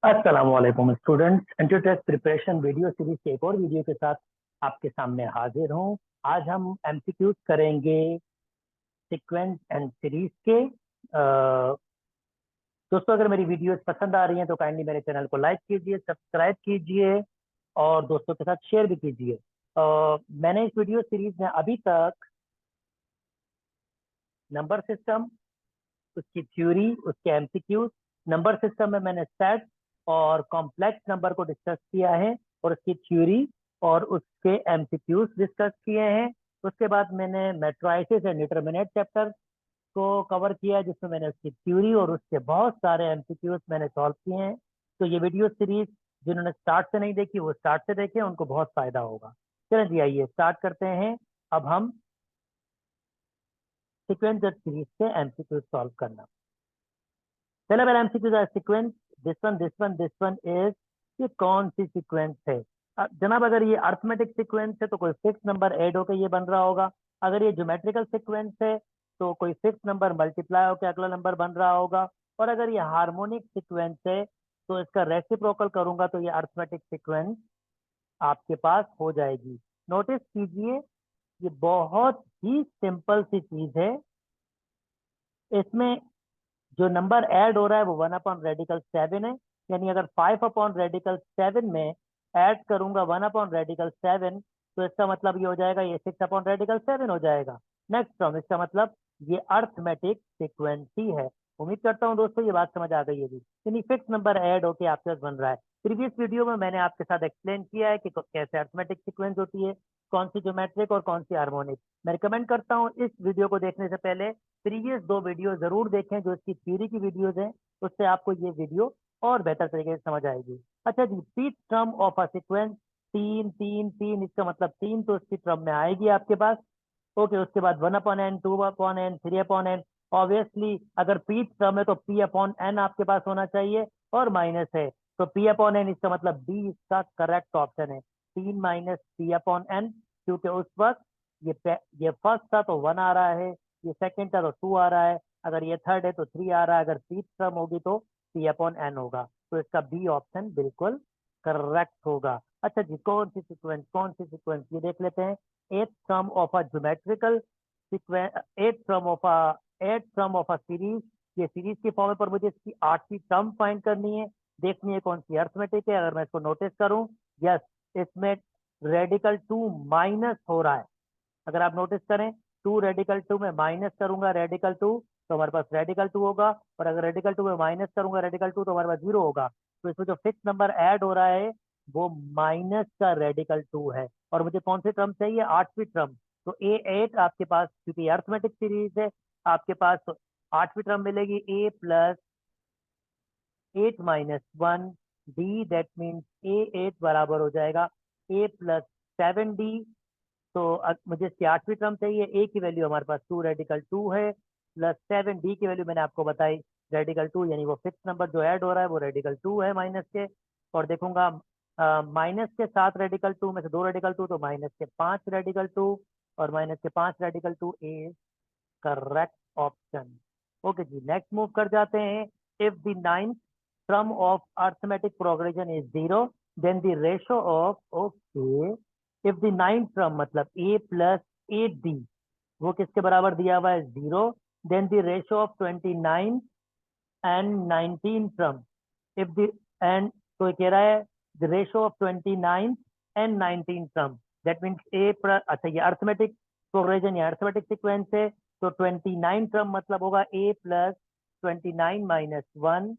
अस्सलाम वालेकुम students. Entry test preparation video series के एक और वीडियो के साथ आपके सामने हाजिर हूँ। आज हम एमसीक्यूज करेंगे सीक्वेंस एंड सीरीज के। दोस्तों, अगर मेरी वीडियोस पसंद आ रही हैं तो काइंडली मेरे चैनल को लाइक कीजिए, सब्सक्राइब कीजिए और दोस्तों के साथ शेयर भी कीजिए। मैंने इस वीडियो सीरीज में अभी तक नंबर सिस्टम, उसकी थ्योरी, उसके एमसीक्यूज, नंबर सिस्टम में मैंने सेट और कॉम्प्लेक्स नंबर को डिस्कस किया है और उसकी थ्योरी और उसके एमसीक्यूज डिस्कस किए हैं। उसके बाद मैंने मैट्राइसिस एंड डिटरमिनेट चैप्टर को कवर किया है, जिसमें मैंने उसकी थ्योरी और उसके बहुत सारे एमसीक्यूज मैंने सॉल्व किए हैं। तो ये वीडियो सीरीज जिन्होंने स्टार्ट से नहीं देखी वो स्टार्ट से देखें, उनको बहुत फायदा होगा। चलिए जी, आइए स्टार्ट करते हैं। अब हम सीक्वेंस और सीरीज के एमसीक्यूज सॉल्व करना। पहला मेरा एमसीक्यू है सीक्वेंस, दिस वन इज, ये कौन सी सीक्वेंस है? जनाब, अगर ये अर्थमेटिक सीक्वेंस है तो कोई फिक्स नंबर ऐड होकर ये बन रहा होगा। अगर ये ज्योमेट्रिकल सीक्वेंस है तो कोई फिक्स नंबर मल्टीप्लाई होकर अगला नंबर बन रहा होगा। और अगर ये हार्मोनिक सीक्वेंस है तो इसका रेसिप्रोकल करूंगा तो ये अर्थमेटिक सीक्वेंस आपके पास हो जाएगी। नोटिस कीजिए, ये बहुत ही सिंपल सी चीज है। इसमें जो नंबर ऐड हो रहा है वो 1/रेडिकल 7 है। यानी अगर 5/रेडिकल 7 में ऐड करूंगा 1/रेडिकल 7, तो इसका मतलब ये हो जाएगा, ये 6/रेडिकल 7 हो जाएगा। नेक्स्ट टर्म, इसका मतलब ये अर्थमेटिक सीक्वेंस ही है। उम्मीद करता हूँ दोस्तों ये बात समझ आ गई होगी। यानी फिक्स नंबर ऐड होके आपके पास बन रहा है। प्रीवियस वीडियो में मैंने आपके साथ एक्सप्लेन किया है कि कैसे अर्थमेटिक सीक्वेंस होती है, कौन सी ज्योमेट्रिक और कौन सी हार्मोनिक। मैं रिकमेंड करता हूँ इस वीडियो को देखने से पहले प्रीवियस 2 वीडियो जरूर देखें जो इसकी थ्योरी की वीडियोज हैं। उससे आपको ये वीडियो और बेहतर तरीके से समझ आएगी। अच्छा जी, pth term of a sequence, 3 3 3, इसका मतलब 3 तो इसकी टर्म में आएगी आपके पास। ओके, उसके बाद 1/n, 2/n, 3/n। ऑब्वियसली अगर पीथ टर्म है तो p/n आपके पास होना चाहिए और माइनस है तो p/n, इसका मतलब बी इसका करेक्ट ऑप्शन है। 3 - p/n, क्योंकि उस वक्त ये फर्स्ट था तो 1 आ रहा है, ये सेकंड था तो 2 आ रहा है, अगर ये थर्ड है तो 3 आ रहा है। अगर पीथ टर्म होगी तो p/n होगा। तो इसका बी ऑप्शन बिल्कुल करेक्ट होगा। अच्छा जी, कौन सी सीक्वेंस ये देख लेते हैं। Th term of a geometrical sequence, th term of a series. ये सीरीज की फॉर्म पर मुझे इसकी 8वीं टर्म फाइंड करनी है, देखनी है कौन सी अर्थमेटिक है। अगर मैं इसको नोटिस करूं, यस, इसमें रेडिकल 2 माइनस हो रहा है। अगर आप नोटिस करें, 2 रेडिकल 2 में माइनस करूंगा रेडिकल 2 तो हमारे पास रेडिकल 2 होगा, और अगर रेडिकल 2 में माइनस करूंगा रेडिकल 2 तो हमारे पास 0 होगा। तो इसमें जो फिक्स नंबर ऐड हो रहा है वो माइनस का रेडिकल 2 है। और मुझे कौन सी टर्म चाहिए? 8वीं टर्म। तो A8 आपके पास, क्योंकि अर्थमेटिक सीरीज है आपके पास, तो 8वीं टर्म मिलेगी A+8 - 1 D। That means A8 बराबर हो जाएगा A+7D। तो मुझे इसकी 8वीं टर्म चाहिए। ए की वैल्यू हमारे पास 2 रेडिकल 2 है, +7 डी की वैल्यू मैंने आपको बताई रेडिकल 2, यानी वो फिक्स नंबर जो ऐड हो रहा है वो रेडिकल 2 है माइनस के। और देखूंगा माइनस के 7 रेडिकल 2 में से 2 रेडिकल 2 तो -के 5 रेडिकल 2, और -के 5 रेडिकल 2 इज करेक्ट ऑप्शन। ओके जी, नेक्स्ट मूव कर जाते हैं। If the ninth term of arithmetic progression is 0, then the ratio of, okay, if the ninth term मतलब A+8D, वो किसके बराबर दिया हुआ है? 0। Then the ratio of 29 and 19 term, if the end, तो ये कह रहा है the ratio of 29 and 19 term, that means अच्छा, ये अर्थमेटिक प्रोग्रेशन या अर्थमेटिक सीक्वेंस है। तो 29 टर्म मतलब होगा A+29 - 1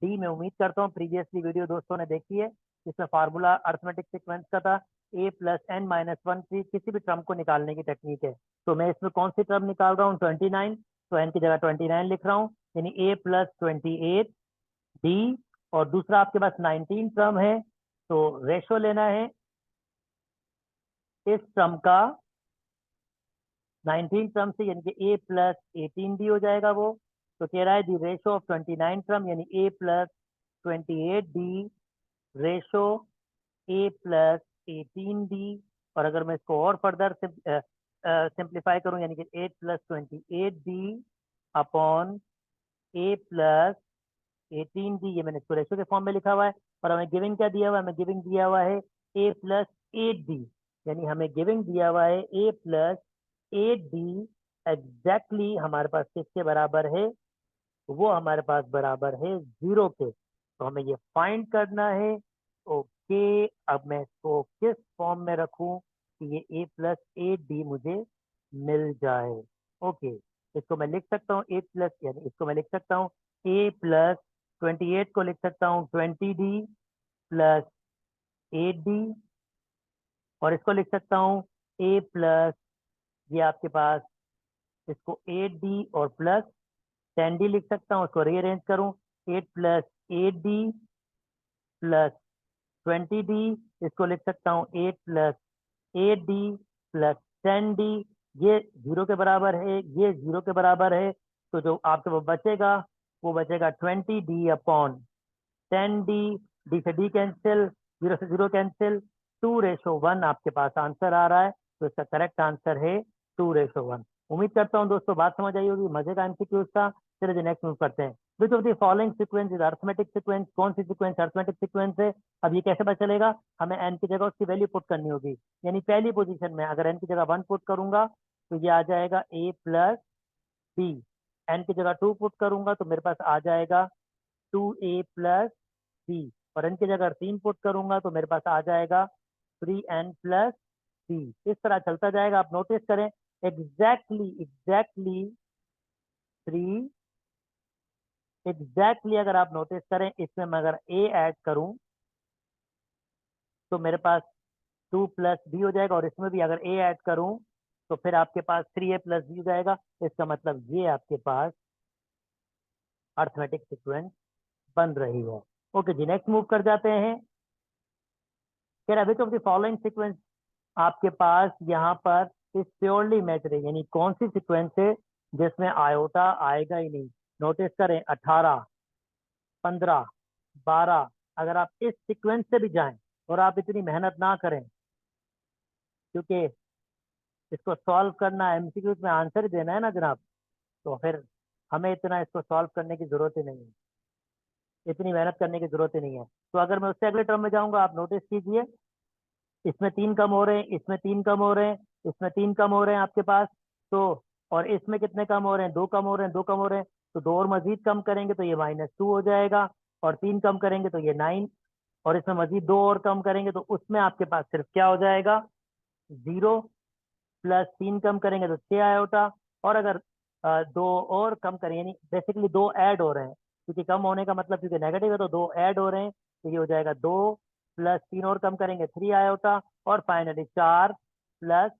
D। में उम्मीद करता हूँ प्रीवियसली वीडियो दोस्तों ने देखी है, जिसमें फार्मूला अर्थमेटिक सीक्वेंस का था। A+n - 1 की किसी भी टर्म को निकालने की टेक्निक है। तो मैं इसमें कौन सी टर्म निकाल रहा हूँ? 29, तो n की जगह 29 लिख रहा हूँ, यानी A+28D। और दूसरा आपके पास 19 टर्म है, तो रेशो लेना है इस टर्म का 19 टर्म से, यानी कि A+18D हो जाएगा वो। तो कह रहा है दी रेशो ऑफ 29 टर्म, यानी A+28D रेशो A+18D। और अगर मैं इसको और फर्दर सिंप्लीफाई करूं, यानी कि 8+28D अपॉन A+18D 18D, ये मैंने इसको रेशियो के फॉर्म में लिखा हुआ है। और हमें गिविंग क्या दिया हुआ है? हमें गिविंग दिया हुआ है A प्लस 8D, यानी हमें गिविंग दिया हुआ है A प्लस 8D। एग्जैक्टली हमारे पास किसके बराबर है? वो हमारे पास बराबर है 0 के। तो हमें ये फाइंड करना है। ओके, अब मैं इसको किस फॉर्म में रखूं कि ये A प्लस 8D मुझे मिल जाए? ओके, इसको मैं लिख सकता हूँ 8 प्लस, यानी इसको मैं लिख सकता हूँ A प्लस 28 को लिख सकता हूँ 20D प्लस 8D, और इसको लिख सकता हूँ A प्लस, ये आपके पास, इसको 8D और प्लस 10D लिख सकता हूँ। उसको रीअरेंज करूँ, 8 प्लस 8D प्लस 20D, इसको लिख सकता हूँ 8 प्लस 8D प्लस 10D। ये 0 के बराबर है, ये 0 के बराबर है। तो जो आपके वो बचेगा, वो बचेगा 20D अपॉन 10D। डी से डी कैंसिल, 0 से 0 कैंसिल, 2:1 आपके पास आंसर आ रहा है। तो इसका करेक्ट आंसर है 2:1। उम्मीद करता हूँ दोस्तों बात समझ आई होगी, मजे का एमसीक्यूज था। चलिए नेक्स्ट मूव करते हैं। Which of the following sequence is arithmetic sequence? कौन सी सीक्वेंस अर्थमेटिक सीक्वेंस है? अब ये कैसे पता चलेगा? हमें एन की जगह उसकी वैल्यू पुट करनी होगी। यानी पहली पोजीशन में अगर एन की जगह 1 पुट करूंगा तो ये आ जाएगा A प्लस B। एन की जगह 2 पुट करूंगा तो मेरे पास आ जाएगा 2A प्लस B। और एन की जगह अगर 3 पुट करूंगा तो मेरे पास आ जाएगा 3N प्लस B। इस तरह चलता जाएगा। आप नोटिस करें, एग्जैक्टली 3, एग्जैक्टली अगर आप नोटिस करें, इसमें मैं अगर A ऐड करूं तो मेरे पास 2 प्लस B हो जाएगा, और इसमें भी अगर A ऐड करूं तो फिर आपके पास 3A प्लस B हो जाएगा। इसका मतलब ये आपके पास अर्थमेटिक सीक्वेंस बन रही है। ओके जी, नेक्स्ट मूव कर जाते हैं। फिर अभी तो फॉलोइंग सीक्वेंस आपके पास यहाँ पर इस प्योरली मैचड, यानी कौन सी सीक्वेंस है जिसमें आयोटा आएगा ही नहीं? नोटिस करें, 18, 15, 12, अगर आप इस सीक्वेंस से भी जाएं और आप इतनी मेहनत ना करें, क्योंकि इसको सॉल्व करना, एमसीक्यूज में आंसर ही देना है ना जनाब, तो फिर हमें इतना इसको सॉल्व करने की जरूरत ही नहीं है, इतनी मेहनत करने की जरूरत ही नहीं है। तो अगर मैं उससे अगले टर्म में जाऊंगा, आप नोटिस कीजिए, इसमें 3 कम हो रहे हैं, इसमें 3 कम हो रहे हैं, इसमें 3 कम हो रहे हैं आपके पास। तो और इसमें कितने कम हो रहे हैं? 2 कम हो रहे हैं, 2 कम हो रहे हैं। तो 2 और मजीद कम करेंगे तो ये -2 हो जाएगा, और 3 कम करेंगे तो ये 9, और इसमें मजीद 2 और कम करेंगे तो उसमें आपके पास सिर्फ क्या हो जाएगा? 0, प्लस 3 कम करेंगे तो 6 आयोटा, और अगर 2 और कम करें, यानी बेसिकली 2 ऐड हो रहे हैं, क्योंकि कम होने का मतलब क्योंकि नेगेटिव है तो 2 ऐड हो रहे हैं, तो ये हो जाएगा 2 प्लस 3 और कम करेंगे 3 आयोटा, और फाइनली 4 प्लस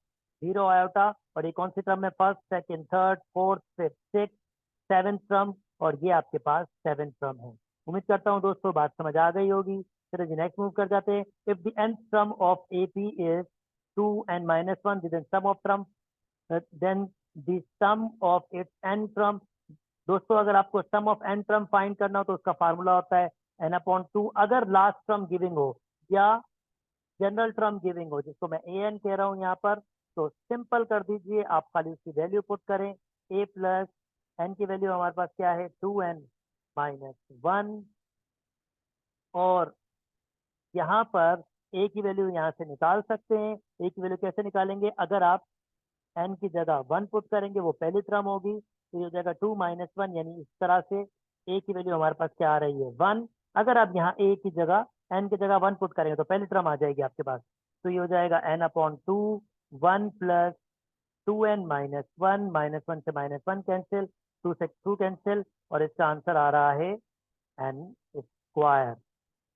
0 आयोटा। और ये कौन सी टर्म है? First, second, third, fourth, fifth, six, seventh term, और ये आपके पास सेवेंथ टर्म है। उम्मीद करता हूँ दोस्तों बात समझ आ गई होगी। चलिए नेक्स्ट मूव कर जाते हैं। If the nth term of AP is 2n-1, then sum of term, then the sum of its n term। दोस्तों अगर आपको सम ऑफ n टर्म फाइंड करना हो तो उसका फार्मूला होता है n/2। अगर लास्ट टर्म गिविंग हो या जनरल टर्म गिविंग हो, जिसको मैं an कह रहा हूं यहाँ पर, तो सिंपल कर दीजिए, आप खाली उसकी वैल्यू पुट करें। a प्लस n की वैल्यू हमारे पास क्या है? 2n-1, और यहाँ पर a की वैल्यू यहाँ से निकाल सकते हैं। a की वैल्यू कैसे निकालेंगे? अगर आप n की जगह 1 पुट करेंगे, वो पहली टर्म होगी, तो ये हो जाएगा 2-1, यानी इस तरह से a की वैल्यू हमारे पास क्या आ रही है? 1। अगर आप यहाँ a की जगह n की जगह 1 पुट करेंगे तो पहली टर्म आ जाएगी आपके पास, तो ये हो जाएगा n/2, 1 प्लस 2n-1, -1 से -1 कैंसिल, 2 से 2 कैंसिल, और इसका आंसर आ रहा है n²।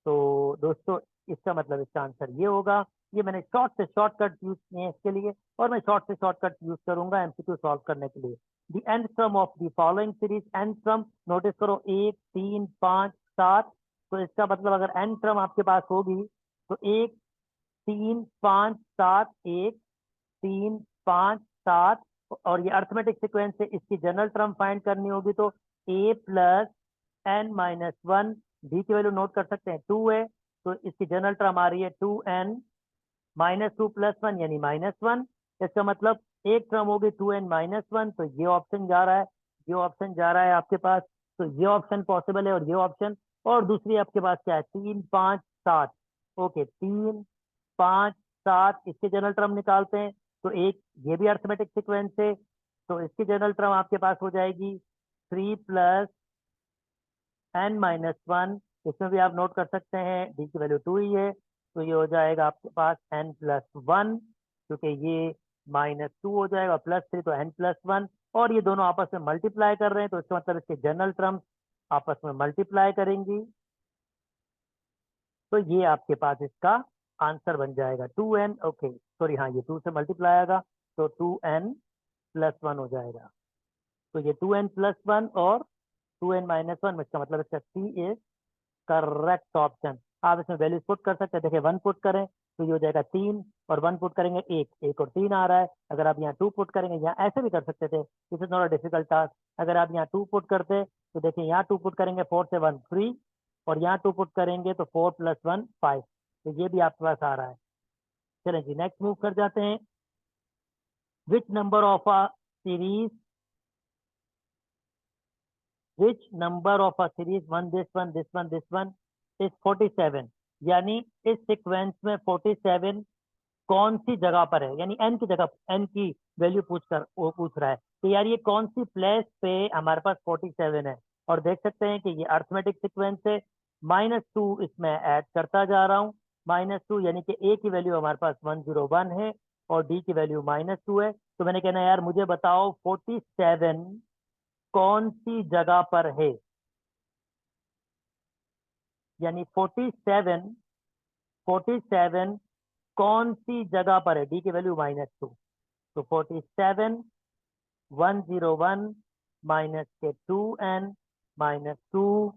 तो दोस्तों इसका मतलब इसका आंसर ये होगा। ये मैंने शॉर्ट से शॉर्टकट यूज किए हैं इसके लिए, और मैं शॉर्ट से शॉर्टकट यूज करूंगा एमसीक्यू सॉल्व करने के लिए। The and sum of the following series, and sum notice करो 1, 3, 5, 7। तो इसका मतलब अगर एंड टर्म आपके पास होगी तो 1, 3, 5, 7, 1, 3, 5, 7, और ये अर्थमेटिक सीक्वेंस है, इसकी जनरल टर्म फाइंड करनी होगी तो a प्लस n-1। डी की वैल्यू नोट कर सकते हैं 2 है, तो इसकी जनरल टर्म आ रही है 2n-2 प्लस 1, यानी -1। इसका मतलब एक टर्म होगी 2n-1, तो ये ऑप्शन जा रहा है, ये ऑप्शन जा रहा है आपके पास तो ये ऑप्शन पॉसिबल है और ये ऑप्शन। और दूसरी आपके पास क्या है, 3 5 7। ओके, 3 5 7 इसके जनरल टर्म निकालते हैं। तो एक ये भी अर्थमेटिक सीक्वेंस है, तो इसकी जनरल टर्म आपके पास हो जाएगी 3 प्लस n-1। इसमें भी आप नोट कर सकते हैं d की वैल्यू 2 ही है, तो ये हो जाएगा आपके पास n+1, क्योंकि ये -2 हो जाएगा, +3 तो n+1। और ये दोनों आपस में मल्टीप्लाई कर रहे हैं, तो इसका मतलब इसके जनरल टर्म्स आपस में मल्टीप्लाई करेंगी। तो ये आपके पास इसका आंसर बन जाएगा 2n। ओके सॉरी, हाँ ये 2 से मल्टीप्लाई आएगा, तो 2n+1 हो जाएगा। तो ये 2n+1 और 2n-1, इसका मतलब इसका C इज करेक्ट ऑप्शन। आप इसमें वैल्यूज पुट कर सकते हैं। देखिए 1 पुट करें तो ये हो जाएगा 3, और 1 पुट करेंगे 1, 1 और 3 आ रहा है। अगर आप यहाँ 2 पुट करेंगे, यहाँ ऐसे भी कर सकते थे, this is not a difficult task. अगर आप यहाँ 2 पुट करते तो देखिए यहाँ 2 पुट करेंगे 4 से 1 3, और यहाँ 2 पुट करेंगे तो 4 + 1 5। तो ये भी आपके पास आ रहा है। चलें जी, नेक्स्ट मूव कर जाते हैं। Which number of a series one this one this one this one is 47। यानी इस सीक्वेंस में 47 कौन सी जगह पर है, यानी n की जगह, n की वैल्यू वो पूछ रहा है कि यार ये कौन सी प्लेस पे हमारे पास 47 है। और देख सकते हैं कि ये अर्थमेटिक सीक्वेंस है। -2 इसमें ऐड करता जा रहा हूँ, -2 यानी कि a की वैल्यू हमारे पास 101 है और d की वैल्यू -2 है। तो मैंने कहना यार मुझे बताओ 47 कौन सी जगह पर है, यानी 47 कौन सी जगह पर है, डी की वैल्यू -2। तो 47 101 माइनस के 2n -2,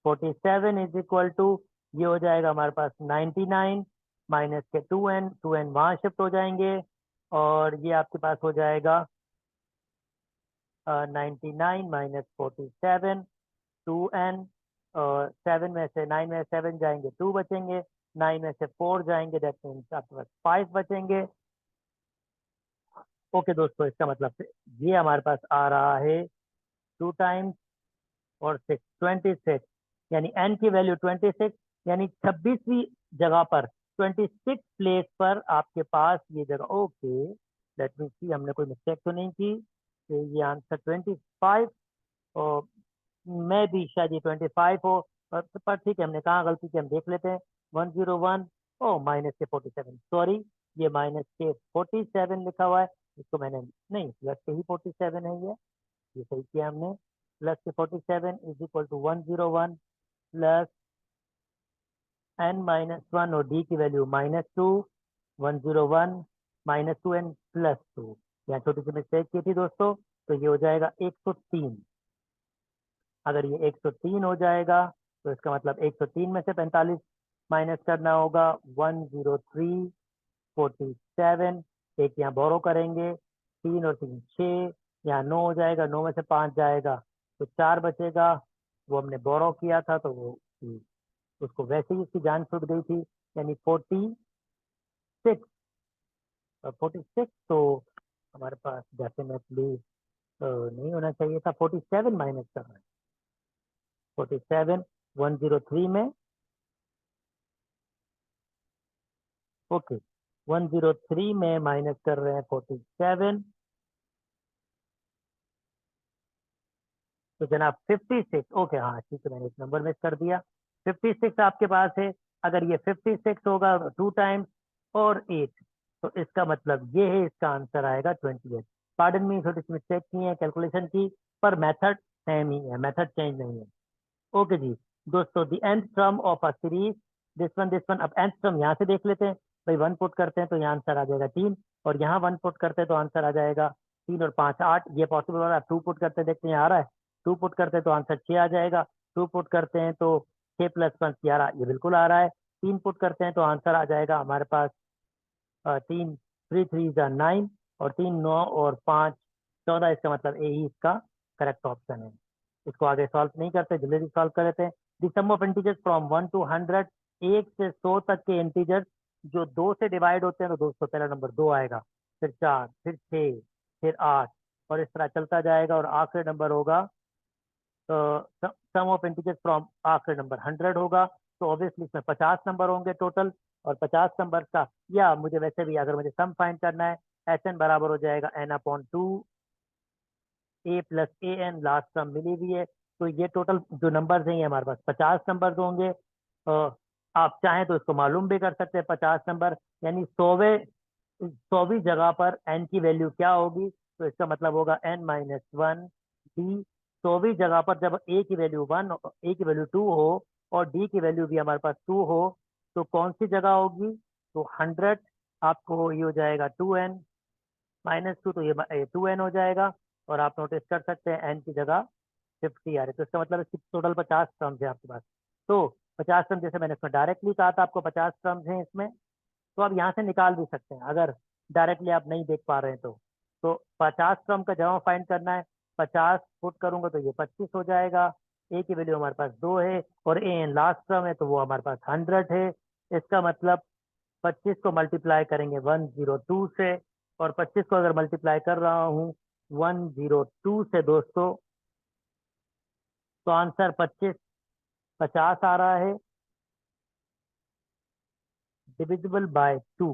47 इज इक्वल टू, ये हो जाएगा हमारे पास 99 माइनस के 2n, 2n वहां शिफ्ट हो जाएंगे, और ये आपके पास हो जाएगा 99 माइनस 47 2n, और 7 में से 9 में 7 जाएंगे 2 बचेंगे, 9 में से 4 जाएंगे, दैट मीन्स आपके पास 5 बचेंगे। ओके दोस्तों, इसका मतलब ये हमारे पास आ रहा है 2 टाइम्स और 6 26, यानी n की वैल्यू 26, यानी 26वीं जगह पर, 26 प्लेस पर आपके पास ये जगह। ओके लेट मी सी, हमने कोई मिस्टेक तो नहीं की, तो ये आंसर 25, और मैं भी शायद ये 25 हो, पर ठीक है, हमने कहाँ गलती की हम देख लेते हैं। 101, ओ माइनस के 47, सॉरी ये माइनस के 47 लिखा हुआ है, इसको मैंने, नहीं प्लस के ही 47 है, ये सही किया हमने। प्लस के 47 is equal to 101 plus n-1, और d की वैल्यू -2, 101 -2n +2। यहाँ छोटी सी मिस्टेक की थी दोस्तों, तो ये हो जाएगा 103। अगर ये 103 हो जाएगा तो इसका मतलब 103 में से 45 माइनस करना होगा, 103 47। एक यहाँ बोरो करेंगे, 3 और 3 6, यहाँ 9 हो जाएगा, 9 में से 5 जाएगा तो 4 बचेगा, वो हमने बोरो किया था तो वो उसको वैसे ही उसकी जान छूट गई थी, यानी 46। 46 तो हमारे पास डेफिनेटली नहीं होना चाहिए था, 47 माइनस करना है। 47 103 में, ओके 103 में माइनस कर रहे हैं 47, तो जनाब 56। ओके हाँ ठीक है, मैंने एक नंबर मिस कर दिया। 56 आपके पास है। अगर ये 56 होगा 2 टाइम्स और 8, तो इसका मतलब ये है, इसका आंसर आएगा 28। पार्डन में छोटी सी मिस्टेक की है कैलकुलेशन की, पर मेथड सेम ही है, मेथड चेंज नहीं है। ओके जी दोस्तों, the nth term of a series this one. अब nth टर्म यहाँ से देख लेते हैं। भाई 1 पुट करते हैं तो यहाँ आंसर आ जाएगा 3, और यहाँ 1 पुट करते हैं तो आंसर आ जाएगा 3 और 5 8। ये पॉसिबल हो रहा है। 2 पुट करते हैं, देखते हैं यहाँ आ रहा है, 2 पुट करते हैं तो आंसर 6 आ जाएगा, 2 पुट करते हैं तो 6 + 5 11, ये बिल्कुल आ रहा है। 3 पुट करते हैं तो आंसर आ जाएगा हमारे पास 3 3 3 9, और 3 9 और 5 14, इसका मतलब ए ही इसका करेक्ट ऑप्शन है। इसको आगे सॉल्व नहीं करते, जल्दी सॉल्व कर लेते हैं। The sum of integers from 1 to 100, 1 से 100 तक के इंटीजर्स जो 2 से डिवाइड होते हैं, तो दोस्तों पहला नंबर 2 आएगा, फिर 4, फिर 6, फिर 8, और इस तरह चलता जाएगा, और आखिरी नंबर होगा सम ऑफ इंटीजर्स फ्रॉम आखिरी नंबर 100 होगा, तो ऑब्वियसली इसमें 50 नंबर होंगे टोटल, और 50 नंबर का, या मुझे वैसे भी अगर मुझे सम फाइंड करना है, एस एन बराबर हो जाएगा n/2 A plus A N, last सम मिली हुई है। तो ये टोटल जो नंबर्स हैं ये हमारे पास 50 नंबर्स होंगे। आप चाहें तो इसको मालूम भी कर सकते हैं 50 नंबर, यानी 100वीं जगह पर एन की वैल्यू क्या होगी, तो इसका मतलब होगा n-1 डी। 100वीं जगह पर जब ए की वैल्यू 1, ए की वैल्यू 2 हो, और डी की वैल्यू भी हमारे पास 2 हो, तो कौन सी जगह होगी, तो 100, आपको ये हो जाएगा 2n-2, तो ये 2n हो जाएगा। और आप नोटिस कर सकते हैं एन की जगह 50 आ रही है, तो इसका मतलब इसकी टोटल 50 टर्म्स है आपके पास। तो 50 टर्म, जैसे मैंने इसमें डायरेक्टली कहा था आपको 50 टर्म्स हैं इसमें, तो आप यहाँ से निकाल भी सकते हैं अगर डायरेक्टली आप नहीं देख पा रहे हैं तो 50 टर्म का जमा फाइंड करना है, 50 पुट करूंगा तो ये 25 हो जाएगा। ए की वैल्यू हमारे पास 2 है, और ए एन लास्ट टर्म है, तो वो हमारे पास 100 है। इसका मतलब 25 को मल्टीप्लाई करेंगे 102 से, और 25 को अगर मल्टीप्लाई कर रहा हूँ 102 से दोस्तों, तो आंसर 50 आ रहा है, डिविजिबल बाय 2।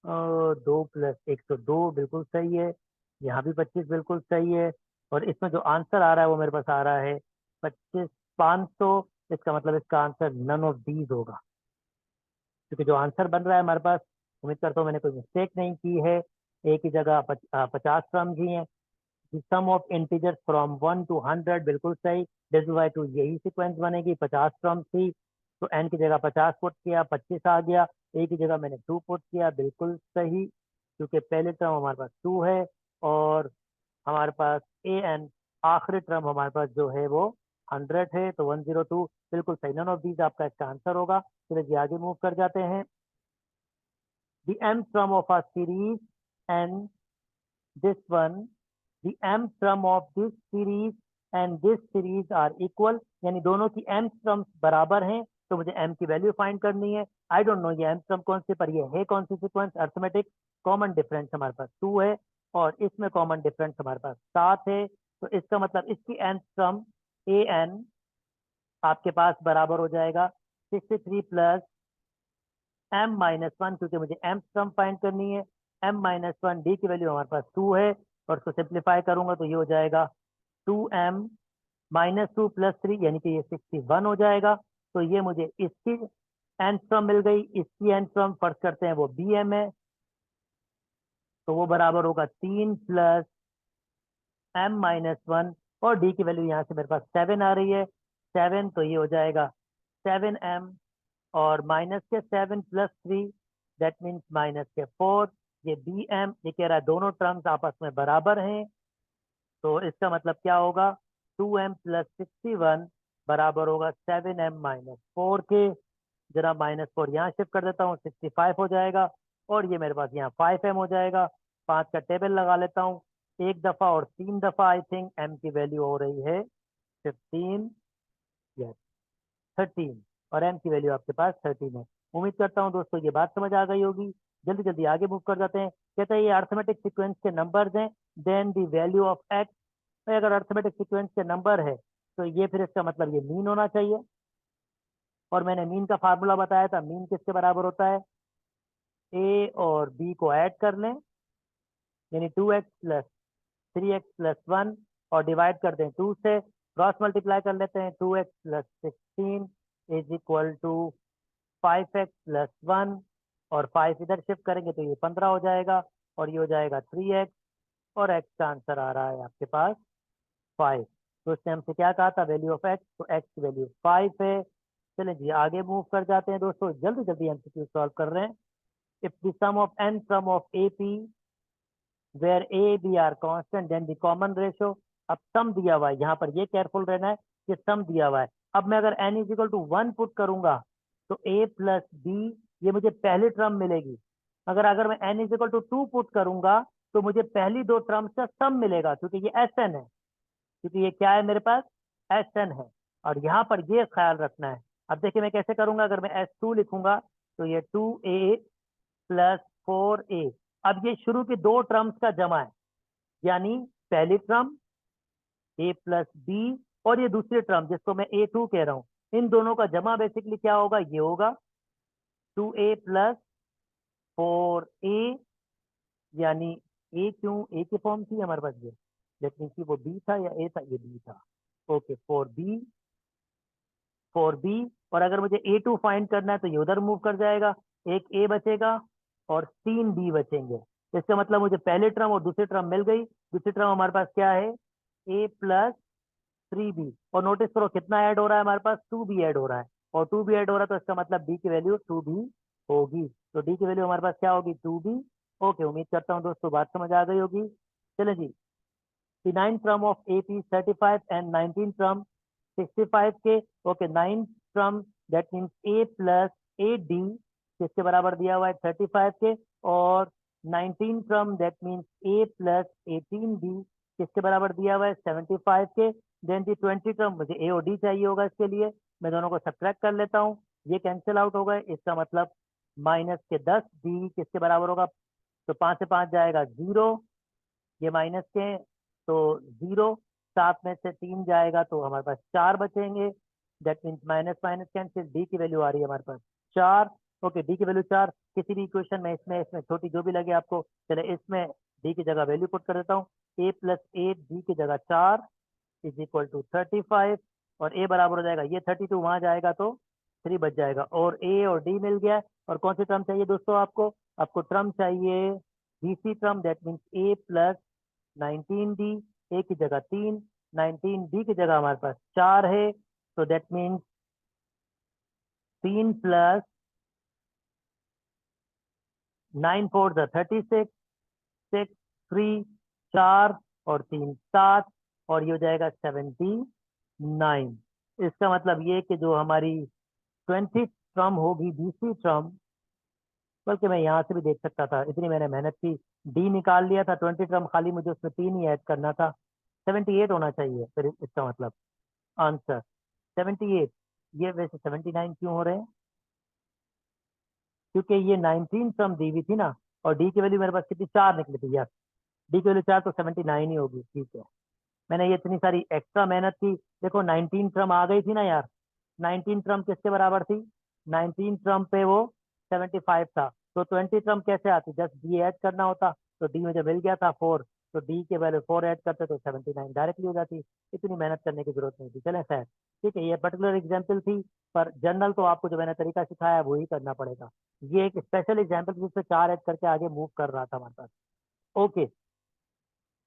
2 प्लस 102 बिल्कुल सही है, यहाँ भी 25 बिल्कुल सही है, और इसमें जो आंसर आ रहा है वो मेरे पास आ रहा है 25,500। इसका मतलब इसका आंसर नन ऑफ दीज होगा, क्योंकि जो आंसर बन रहा है हमारे पास, उम्मीद करता हूँ मैंने कोई मिस्टेक नहीं की है, ए की जगह 50 टर्म्स ही हैं। सम ऑफ इंटीजर्स फ्रॉम 1 to 100 बिल्कुल सही, डिवाइड 2 यही सीक्वेंस बनेगी, 50 टर्म्स थी, तो एन की जगह 50 पुट किया, 25 आ गया। ए की जगह मैंने 2 पुट किया, बिल्कुल सही, क्योंकि पहले टर्म हमारे पास 2 है, और हमारे पास ए एन आखिरी टर्म हमारे पास जो है वो 100 है, तो 102 बिल्कुल सही, नन ऑफ दीज आपका इसका आंसर होगा। चलिए आगे मूव कर जाते हैं। The m term of a series and this one, the m term of this series and this series are equal, यानी दोनों की m terms बराबर हैं, तो मुझे m की वैल्यू फाइंड करनी है। आई डोंट नो ये m term कौन सी, पर ये है कौन C sequence, arithmetic. Common difference हमारे पास 2 है, और इसमें कॉमन डिफरेंस हमारे पास 7 है, तो इसका मतलब इसकी n term a n आपके पास बराबर हो जाएगा 63 प्लस m-1, क्योंकि मुझे m सम फाइंड करनी है। m-1 डी की वैल्यू हमारे पास 2 है, और उसको सिंप्लीफाई करूंगा तो ये हो जाएगा 2m-2 प्लस 3, यानी कि ये 61 हो जाएगा। तो ये मुझे इसकी एन सम मिल गई, इसकी एन सम फर्ज करते हैं वो बी एम है, तो वो बराबर होगा 3 प्लस m-1, और डी की वैल्यू यहाँ से मेरे पास 7 आ रही है, 7, तो ये हो जाएगा 7m, और माइनस के 7 plus 3, that means minus k 4। ये बी एम, ये कह रहा है दोनों टर्म्स आपस में बराबर हैं, तो इसका मतलब क्या होगा, 2m प्लस 61 बराबर होगा 7m-4 के। जरा -4 यहाँ शिफ्ट कर देता हूँ, 65 हो जाएगा, और ये मेरे पास यहाँ 5m हो जाएगा। 5 का टेबल लगा लेता हूँ, एक दफा और 3 दफा, आई थिंक m की वैल्यू हो रही है 15, यस 13, और m की वैल्यू आपके पास 13 है। उम्मीद करता हूँ दोस्तों ये बात समझ आ गई होगी। जल्दी जल्दी आगे मूव कर जाते हैं। कहते हैं ये अर्थमेटिक सीक्वेंस के नंबर्स हैं, then the value of x। अगर अर्थमेटिक सीक्वेंस के नंबर है, तो ये फिर इसका मतलब ये मीन होना चाहिए, और मैंने मीन का फार्मूला बताया था, मीन किसके बराबर होता है, ए और बी को ऐड कर लें, यानी 2x प्लस 3x प्लस 1, और डिवाइड कर दें 2 से, क्रॉस मल्टीप्लाई कर लेते हैं, 2x plus 16 is equal to 5x plus 1, और 5 इधर शिफ्ट करेंगे तो ये 15 हो जाएगा, और ये हो जाएगा 3x, और x का आंसर आ रहा है आपके पास 5। तो इसने हमसे क्या कहा था, वैल्यू ऑफ x, तो x की वैल्यू 5 है। चलें जी आगे मूव कर जाते हैं दोस्तों, जल्दी जल्दी एमसीक्यू सॉल्व कर रहे हैं। If the sum of n sum of A P where A B are constant then the common ratio. अब सम दिया हुआ है, यहाँ पर ये केयरफुल रहना है कि सम दिया हुआ है। अब मैं अगर n is equal to 1 put करूंगा, तो a प्लस बी, ये मुझे पहली टर्म मिलेगी। अगर अगर मैं n is equal to 2 put करूंगा, तो मुझे पहली दो टर्म्स का सम मिलेगा, क्योंकि ये एस एन है, क्योंकि ये क्या है मेरे पास, एस एन है। और यहाँ पर ये ख्याल रखना है। अब देखिए मैं कैसे करूंगा, अगर मैं S2 लिखूंगा, तो ये 2a प्लस 4a। अब ये शुरू की दो टर्म्स का जमा है, यानी पहली टर्म ए प्लस बी और ये दूसरी टर्म जिसको मैं A2 कह रहा हूँ, इन दोनों का जमा बेसिकली क्या होगा, ये होगा 2A प्लस 4A, यानी ए क्यों ए की फॉर्म थी हमारे पास, ये लेट मी सी, वो बी था या ए था, ये बी था। ओके, 4B और अगर मुझे A2 फाइंड करना है तो ये उधर मूव कर जाएगा, एक ए बचेगा और 3B बचेंगे। इसका मतलब मुझे पहले टर्म और दूसरी टर्म मिल गई। दूसरी टर्म हमारे पास क्या है, ए प्लस 3B, और नोटिस करो कितना ऐड हो रहा है हमारे पास, 2B ऐड हो रहा है, और 2B ऐड हो रहा है तो इसका मतलब डी की वैल्यू 2B होगी। तो डी की वैल्यू हमारे पास क्या होगी, 2B। ओके, उम्मीद करता हूँ दोस्तों बात समझ आ गई होगी। चले जी, the ninth term of AP is 35 and 19th term 65K. Okay, ninth term that means A plus AD किसके बराबर दिया हुआ है 35K, और 19th term that means A plus 18B किसके बराबर दिया हुआ है 75K। देन दी 20 टर्म, मुझे ए और डी चाहिए होगा, इसके लिए मैं दोनों को सब्ट्रैक्ट कर लेता हूँ, ये कैंसिल आउट हो गए, इसका मतलब माइनस के 10 डी किसके बराबर होगा, तो 5 से 5 जाएगा 0, ये माइनस के तो 0, 7 में से 3 जाएगा तो हमारे पास 4 बचेंगे। That means minus minus cancel, D की वैल्यू आ रही है हमारे पास 4। ओके, डी की वैल्यू 4, किसी भी इक्वेशन में इसमें इसमें छोटी जो भी लगे आपको, चले इसमें डी की जगह वैल्यू पुट कर देता हूँ, ए प्लस 8 डी की जगह 4 इज इक्वल टू 35, और ए बराबर हो जाएगा ये 32, वहां जाएगा तो 3 बच जाएगा, और ए और डी मिल गया। और कौन सी टर्म चाहिए दोस्तों आपको, आपको टर्म चाहिए BC term, that means A plus 19D, ए की जगह 3, 19D की जगह हमारे पास 4 है, तो दैट मीन्स 3 प्लस 9 4 36, 6 3 4 और 3 7, और ये हो जाएगा 79। इसका मतलब ये कि जो हमारी 20 टर्म होगी बीसी टर्म, बल्कि मैं यहाँ से भी देख सकता था, इतनी मैंने मेहनत की, डी निकाल लिया था, 20 टर्म खाली मुझे उसमें 3 ही ऐड करना था, 78 होना चाहिए फिर इसका मतलब आंसर 78। ये वैसे 79 क्यों हो रहे हैं, क्योंकि ये 19 सम दी हुई थी ना, और डी की वैल्यू मेरे पास कितनी 4 निकली थी यार, डी की वैल्यू 4 तो 79 ही होगी, ठीक है। मैंने ये इतनी सारी एक्स्ट्रा मेहनत की, देखो 19 टर्म आ गई थी ना यार, 19 टर्म किसके बराबर थी, 19 टर्म पे वो 75 था, तो 20 टर्म कैसे आती, जस्ट डी ऐड करना होता, तो डी मुझे मिल गया था 4, तो डी के वैल्यू 4 ऐड करते तो 79 डायरेक्टली हो जाती, इतनी मेहनत करने की जरूरत नहीं थी। चलें सर, ठीक है, ये पर्टिकुलर एग्जाम्पल थी, पर जनरल तो आपको जो मैंने तरीका सिखाया है वही करना पड़ेगा। ये एक स्पेशल एग्जाम्पल जिससे 4 ऐड करके आगे मूव कर रहा था हमारे पास। ओके,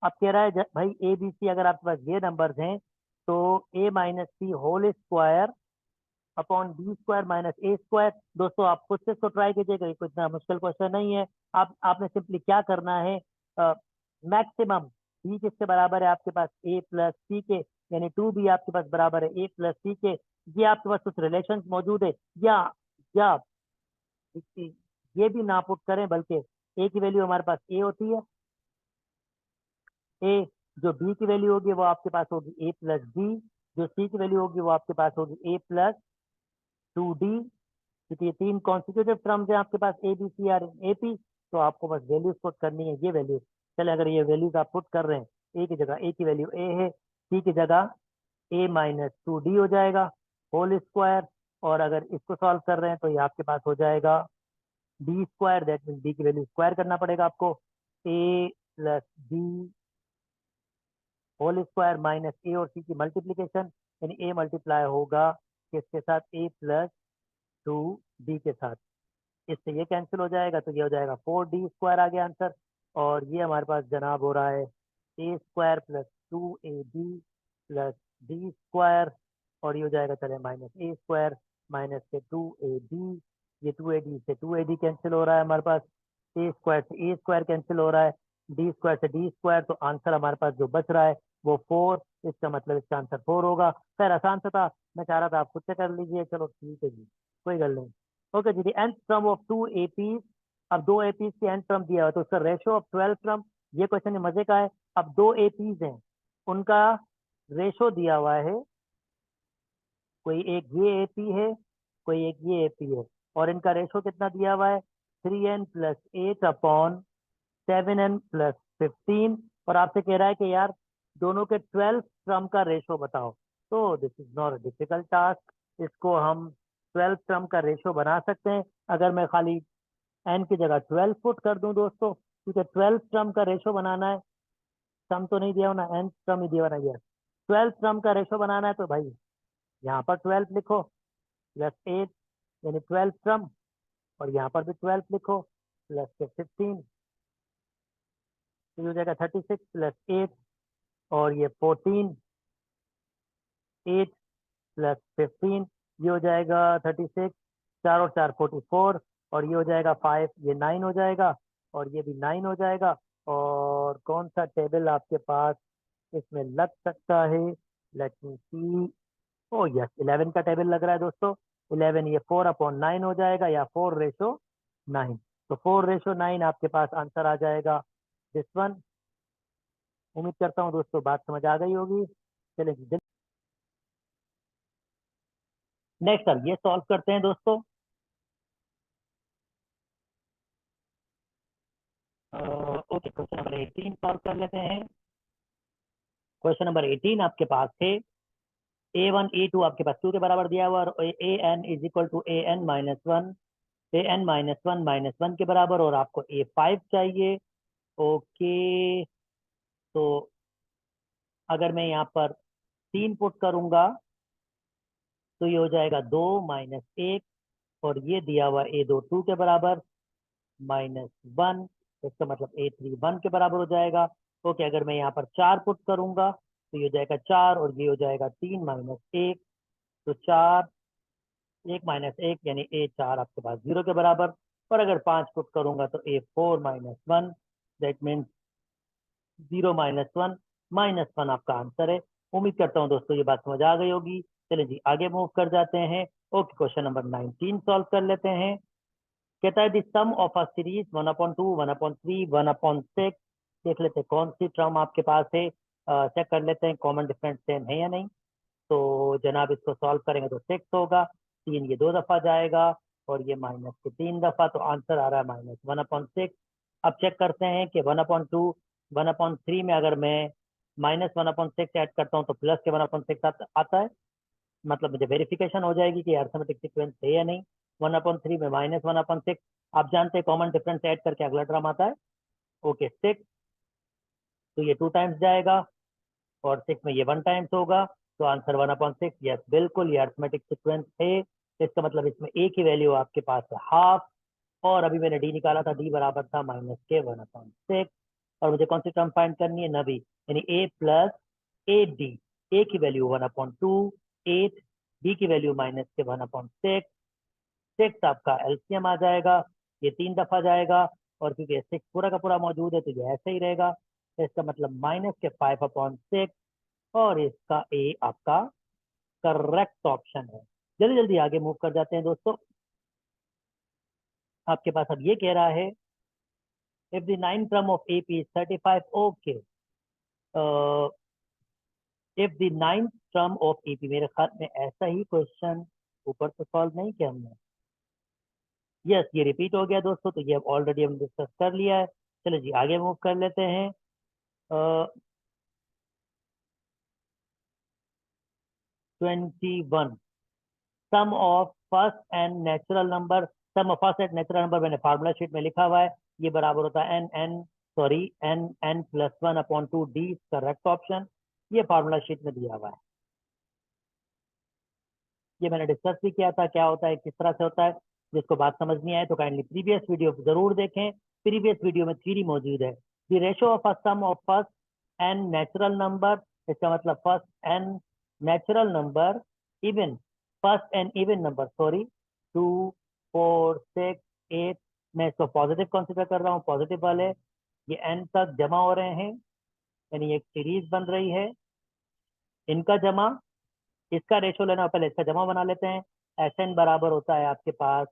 अब कह रहा है भाई ए बी सी अगर आपके पास ये नंबर्स हैं, तो A minus C whole square upon B square minus A square. दोस्तों आप खुद से इसको ट्राई कीजिएगा, ये कोई इतना मुश्किल क्वेश्चन नहीं है। आपने सिंपली क्या करना है, मैक्सिमम बी किसके बराबर है आपके पास ए प्लस सी के, यानी 2B आपके पास बराबर है ए प्लस सी के, ये आपके पास कुछ रिलेशन मौजूद है, या ये भी ना पुट करें, बल्कि ए की वैल्यू हमारे पास ए होती है, ए जो बी की वैल्यू होगी वो आपके पास होगी ए प्लस बी, जो सी की वैल्यू होगी वो आपके पास होगी ए प्लस 2D, क्योंकि ये 3 कॉन्स्टिट्यूटिव टर्म्स हैं आपके पास A B C are A P, तो आपको बस वैल्यूज पुट करनी है, ये वैल्यूज। चले अगर ये वैल्यूज आप पुट कर रहे हैं, ए की जगह ए की वैल्यू ए है, सी की जगह ए माइनस 2D हो जाएगा होल स्क्वायर, और अगर इसको सॉल्व कर रहे हैं तो ये आपके पास हो जाएगा D square, that mean D की वैल्यू स्क्वायर करना पड़ेगा आपको, A plus B whole square minus A और सी की मल्टीप्लीकेशन, यानी ए मल्टीप्लाई होगा किसके साथ, ए प्लस 2D के साथ, इससे ये कैंसिल हो जाएगा, तो ये हो जाएगा 4D स्क्वायर आ गया आंसर। और ये हमारे पास जनाब हो रहा है A square plus 2AB plus D square, और ये हो जाएगा चले माइनस ए स्क्वायर माइनस के 2AB, ये 2AD से 2AD कैंसिल हो रहा है हमारे पास, ए स्क्वायर से ए स्क्वायर कैंसिल हो रहा है, डी स्क्वायर से डी स्क्वायर, तो आंसर हमारे पास जो बच रहा है वो 4, इसका मतलब इसका आंसर 4 होगा। खैर आसान सा था, मैं चाह रहा था आप खुद से कर लीजिए, चलो ठीक है जी, कोई गल नहीं। ओके जी, एंड सम ऑफ 2 APs, अब 2 APs की एंड टर्म दिया हुआ है तो उसका रेशो ऑफ 12 टर्म, ये क्वेश्चन मजे का है। अब 2 APs हैं, उनका रेशो दिया हुआ है, कोई एक ये एपी है, कोई एक ये एपी है, और इनका रेशो कितना दिया हुआ है, 3n + 8 अपॉन 7n + 15, और आपसे कह रहा है कि यार दोनों के 12 टर्म का रेशो बताओ। तो this is not a difficult task, इसको हम 12 टर्म का रेशो बना सकते हैं। अगर मैं खाली एन की जगह 12 पुट कर दूं दोस्तों, क्योंकि 12 टर्म का रेशो बनाना है, सम तो नहीं दिया होना, एन टर्म ही दिया होना, ये 12 टर्म का रेशो बनाना है, तो भाई यहाँ पर 12 लिखो प्लस 8 यानी 12 टर्म, और यहाँ पर भी 12 लिखो प्लस 15, तो ये हो जाएगा 36 प्लस 8, और ये 14, 8 प्लस 15, ये हो जाएगा 36, 4 और 4 44, और ये हो जाएगा 5, ये 9 हो जाएगा, और ये भी 9 हो जाएगा। और कौन सा टेबल आपके पास इसमें लग सकता है? लेट मी सी। ओ यस, 11 का टेबल लग रहा है दोस्तों। 11 ये 4/9 हो जाएगा, या 4:9। तो 4:9 आपके पास आंसर आ जाएगा दिस वन। उम्मीद करता हूँ दोस्तों बात समझ आ गई होगी। चलिए नेक्स्ट सर ये सॉल्व करते हैं दोस्तों। ओके, क्वेश्चन नंबर 18 सॉल्व कर लेते हैं। क्वेश्चन नंबर 18 आपके पास है A1 A2 आपके पास 2 के बराबर दिया हुआ, और AN is equal to AN-1, AN-1 के बराबर, और आपको A5 चाहिए। ओके, तो अगर मैं यहाँ पर 3 पुट करूंगा तो ये हो जाएगा 2 - 1, और ये दिया हुआ A2 2 के बराबर -1, इसका मतलब A3 1 के बराबर हो जाएगा। ओके, अगर मैं यहाँ पर 4 पुट करूंगा तो ये हो जाएगा 4, और ये हो जाएगा 3 - 1, तो 4, 1 - 1 यानी A4 आपके पास 0 के बराबर। और अगर 5 पुट करूंगा तो A4-1, दैट मीन्स 0 - 1, -1 आपका आंसर है। उम्मीद करता हूँ दोस्तों ये बात समझ आ गई होगी। चलिए जी आगे मूव कर जाते हैं। ओके, क्वेश्चन नंबर 19 सॉल्व कर लेते हैं। कहता है the sum of a series 1/2, 1/3, 1/6। देख लेते हैं कौन सी टर्म आपके पास है, चेक कर लेते हैं कॉमन डिफरेंस सेम है या नहीं। तो जनाब इसको सॉल्व करेंगे तो 6 होगा, 3 ये 2 दफा जाएगा, और ये माइनस के 3 दफा, तो आंसर आ रहा है -1/6। अब चेक करते हैं कि 1/2, 1/3 में अगर मैं -1/6 ऐड करता हूँ तो प्लस के 1/6 आता है। मतलब मुझे वेरिफिकेशन हो जाएगी कि अर्थमेटिक सीक्वेंस है या नहीं। 1/3 में -1/6, आप जानते हैं कॉमन डिफरेंस ऐड करके अगला टर्म आता है। ओके 6, तो ये 2 टाइम्स जाएगा, और 6 में ये 1 टाइम्स होगा, तो आंसर 1/6। यस बिल्कुल, ये अर्थमेटिक सीक्वेंस है। इसका मतलब इसमें ए की वैल्यू आपके पास है हाफ, और अभी मैंने डी निकाला था, डी बराबर था -1/6, और मुझे कौन सी टर्म फाइंड करनी है? नबी, यानी ए प्लस ए डी। ए की वैल्यू 1/2, 8, डी की वैल्यू -1/6, 6 आपका एलसीएम आ जाएगा, ये 3 दफा जाएगा, और क्योंकि 6 पूरा का पूरा मौजूद है तो ये ऐसे ही रहेगा। तो इसका मतलब -5/6, और इसका ए आपका करेक्ट ऑप्शन है। जल्दी जल्दी आगे मूव कर जाते हैं दोस्तों। आपके पास अब ये कह रहा है if the 9th term of AP is 35, okay, if the 9th term of AP, मेरे ख्याल में ऐसा ही क्वेश्चन ऊपर से सॉल्व नहीं किया हमने। यस ये रिपीट हो गया दोस्तों, तो ये ऑलरेडी हम डिस्कस कर लिया है। चलो जी आगे मूव कर लेते हैं। 21, sum of first and natural number. Sum of first and natural number मैंने फार्मूला शीट में लिखा हुआ है, ये बराबर होता है n+1/2 डी, करेक्ट ऑप्शन। ये फार्मूला शीट में दिया हुआ है, ये मैंने डिस्कस भी किया था क्या होता है किस तरह से होता है। जिसको बात समझ नहीं आए तो काइंडली प्रीवियस वीडियो जरूर देखें। प्रीवियस वीडियो में थ्योरी मौजूद है। The ratio of a sum of first and natural number, इसका मतलब first and natural number even, first and even number sorry, 2, 4, 6, 8, मैं इसको पॉजिटिव कंसिडर कर रहा हूँ, पॉजिटिव वाले ये एन तक जमा हो रहे हैं, यानी एक सीरीज बन रही है। इनका जमा, इसका रेशो लेना, पहले इसका जमा बना लेते हैं। एस एन बराबर होता है आपके पास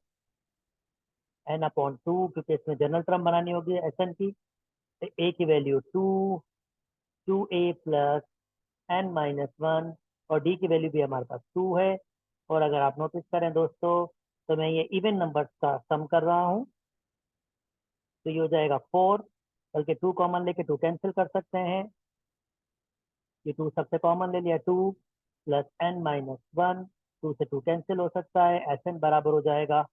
n/2, क्योंकि इसमें जनरल टर्म बनानी होगी एस एन की। ए की वैल्यू 2, 2a प्लस n-1, और डी की वैल्यू भी हमारे पास 2 है। और अगर आप नोटिस करें दोस्तों, तो मैं ये इवन नंबर्स का सम कर रहा हूँ, तो ये हो जाएगा 4, बल्कि 2 कॉमन लेके 2 कैंसिल कर सकते हैं। ये 2 सबसे कॉमन ले लिया, 2 प्लस n माइनस 1, 2 से 2 कैंसिल हो सकता है, Sn बराबर हो जाएगा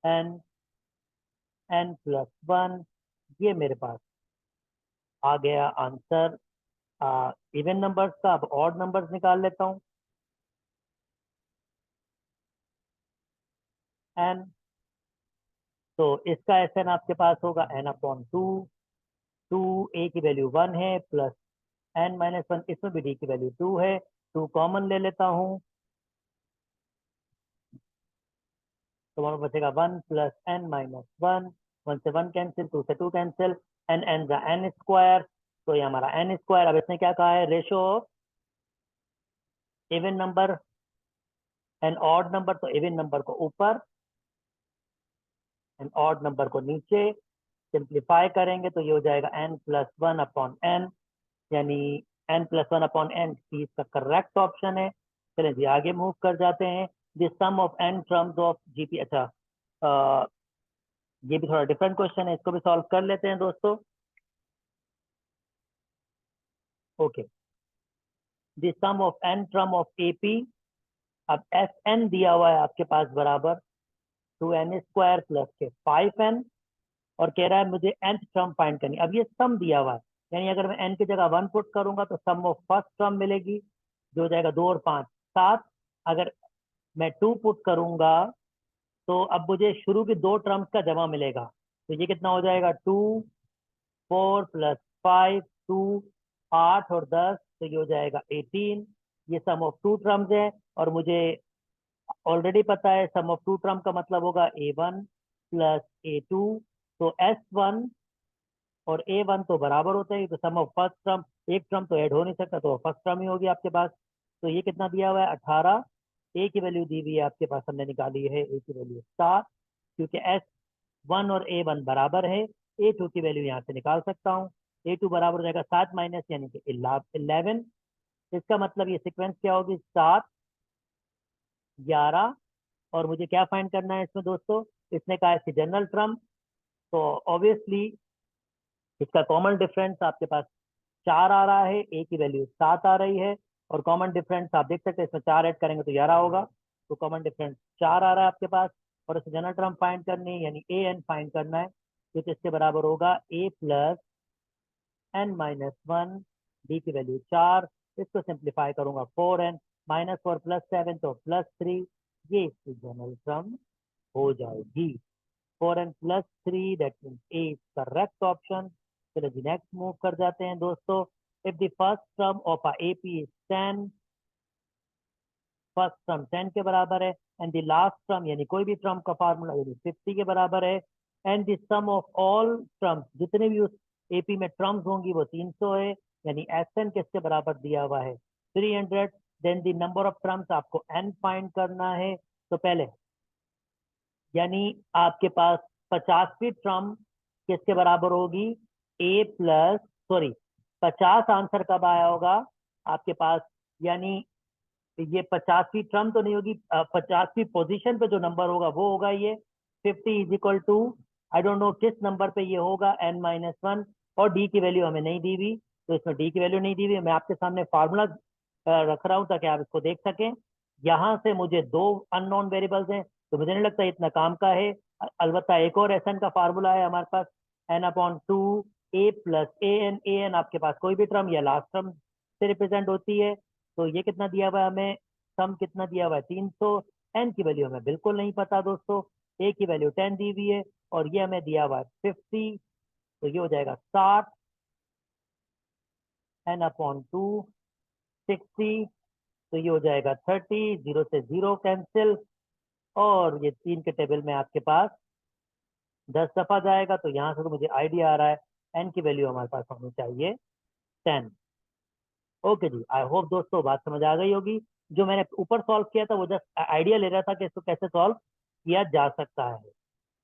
n प्लस 1। ये मेरे पास आ गया आंसर इवन नंबर्स का। अब ऑड नंबर्स निकाल लेता हूँ। n, तो इसका Sn आपके पास होगा n अपॉन 2। 2 a की वैल्यू 1 है, प्लस n माइनस 1, इसमें भी d की वैल्यू 2 है। 2 कॉमन ले लेता हूँ, तो वहां बचेगा 1 प्लस n माइनस 1। 1 से 1 कैंसिल, 2 से 2 कैंसिल, n का n स्क्वायर, तो ये हमारा n स्क्वायर। अब इसने क्या कहा है, ratio of even number and odd number, तो इवन नंबर को ऊपर एंड ऑड नंबर को नीचे। सिंप्लीफाई करेंगे तो ये हो जाएगा n प्लस 1 अपॉन n, यानी n प्लस 1 अपॉन n इसका करेक्ट ऑप्शन है। चलें जी आगे मूव कर जाते हैं। The sum of n terms of GP. अच्छा, ये भी थोड़ा डिफरेंट क्वेश्चन है, इसको भी सॉल्व कर लेते हैं दोस्तों। Okay, the sum of n term of AP. अब एस एन दिया हुआ है आपके पास बराबर 2n स्क्वायर प्लस के 5n, और कह रहा है मुझे nth टर्म फाइंड करनी। अब ये सम दिया हुआ है, यानी अगर मैं n की जगह 1 पुट करूंगा तो सम ऑफ फर्स्ट टर्म मिलेगी, जो हो जाएगा 2 और 5 7। अगर मैं 2 पुट करूंगा तो अब मुझे शुरू की 2 टर्म्स का जमा मिलेगा। तो ये कितना हो जाएगा, 2 4 प्लस 5 2 8 और 10, तो ये हो जाएगा 18। ये सम ऑफ 2 टर्म्स है, और मुझे ऑलरेडी पता है सम ऑफ 2 टर्म का मतलब होगा a1 प्लस a2। तो s1 और a1 तो बराबर होते हैं, तो सम ऑफ फर्स्ट टर्म, एक टर्म तो ऐड हो नहीं सकता, तो फर्स्ट टर्म ही होगी आपके पास। तो ये कितना दिया हुआ है, 18। a की वैल्यू दी हुई है आपके पास, हमने निकाली है a की वैल्यू 7, क्योंकि s1 और a1 बराबर है। a2 की वैल्यू यहाँ से निकाल सकता हूँ। a2 बराबर हो जाएगा 7 माइनस यानी कि 11। इसका मतलब ये सीक्वेंस क्या होगी, 7 11। और मुझे क्या फाइंड करना है इसमें दोस्तों, इसने कहा है जनरल टर्म, तो ऑब्वियसली इसका कॉमन डिफरेंस आपके पास 4 आ रहा है, ए की वैल्यू 7 आ रही है, और कॉमन डिफरेंस आप देख सकते हैं इसमें 4 ऐड करेंगे तो 11 होगा। तो कॉमन डिफरेंस 4 आ रहा है आपके पास, और इसे जनरल टर्म फाइंड करनी है, यानी ए एन फाइंड करना है, तो इसके बराबर होगा ए प्लस एन माइनस 1, डी की वैल्यू 4। इसको सिंप्लीफाई करूंगा, 4n माइनस 4 प्लस 7 तो प्लस 3, ये इसकी जनरल टर्म हो जाएगी। 4n plus 3, that means A is correct option. चलो जी नेक्स्ट मूव कर जाते हैं दोस्तों। If the first term of a AP is 10, first term 10 के बराबर है, एंड द लास्ट टर्म यानी कोई भी टर्म का फार्मूला यानी 50 के बराबर है, and the sum of all terms, जितने भी उस एपी में टर्म्स होंगी वो 300 है, यानी एस एन किसके बराबर दिया हुआ है, 300। Then the number of terms आपको एन फाइंड करना है। तो पहले यानी आपके पास 50वीं टर्म किसके बराबर होगी, ए प्लस, सॉरी 50 आंसर कब आया होगा आपके पास, यानी ये 50वीं टर्म तो नहीं होगी, 50वीं पोजीशन पे जो नंबर होगा वो होगा ये 50 is equal to, I don't know किस नंबर पे ये होगा, n माइनस 1। और डी की वैल्यू हमें नहीं दी हुई, तो इसमें डी की वैल्यू नहीं दी हुई, मैं आपके सामने फार्मूला रख रहा हूँ ताकि आप इसको देख सकें। यहाँ से मुझे 2 अननोन वेरिएबल्स हैं, तो मुझे नहीं लगता इतना काम का है। अलबत्ता एक और एस एन का फार्मूला है हमारे पास, n upon 2 a plus A N आपके पास कोई भी टर्म या लास्ट टर्म से रिप्रेजेंट होती है। तो ये कितना दिया हुआ है हमें, सम कितना दिया हुआ है 300। एन की वैल्यू हमें बिल्कुल नहीं पता दोस्तों, ए की वैल्यू 10 दी हुई है, और ये हमें दिया हुआ है 50, तो ये हो जाएगा 60, एन अपॉन 2 60, तो ये हो जाएगा 30, 0 से 0 कैंसिल, और ये 3 के टेबल में आपके पास 10 दफा जाएगा, तो यहाँ से तो मुझे आइडिया आ रहा है एन की वैल्यू हमारे पास होनी चाहिए 10। ओके जी, आई होप दोस्तों बात समझ आ गई होगी। जो मैंने ऊपर सॉल्व किया था वो जस्ट आइडिया ले रहा था कि इसको कैसे सॉल्व किया जा सकता है,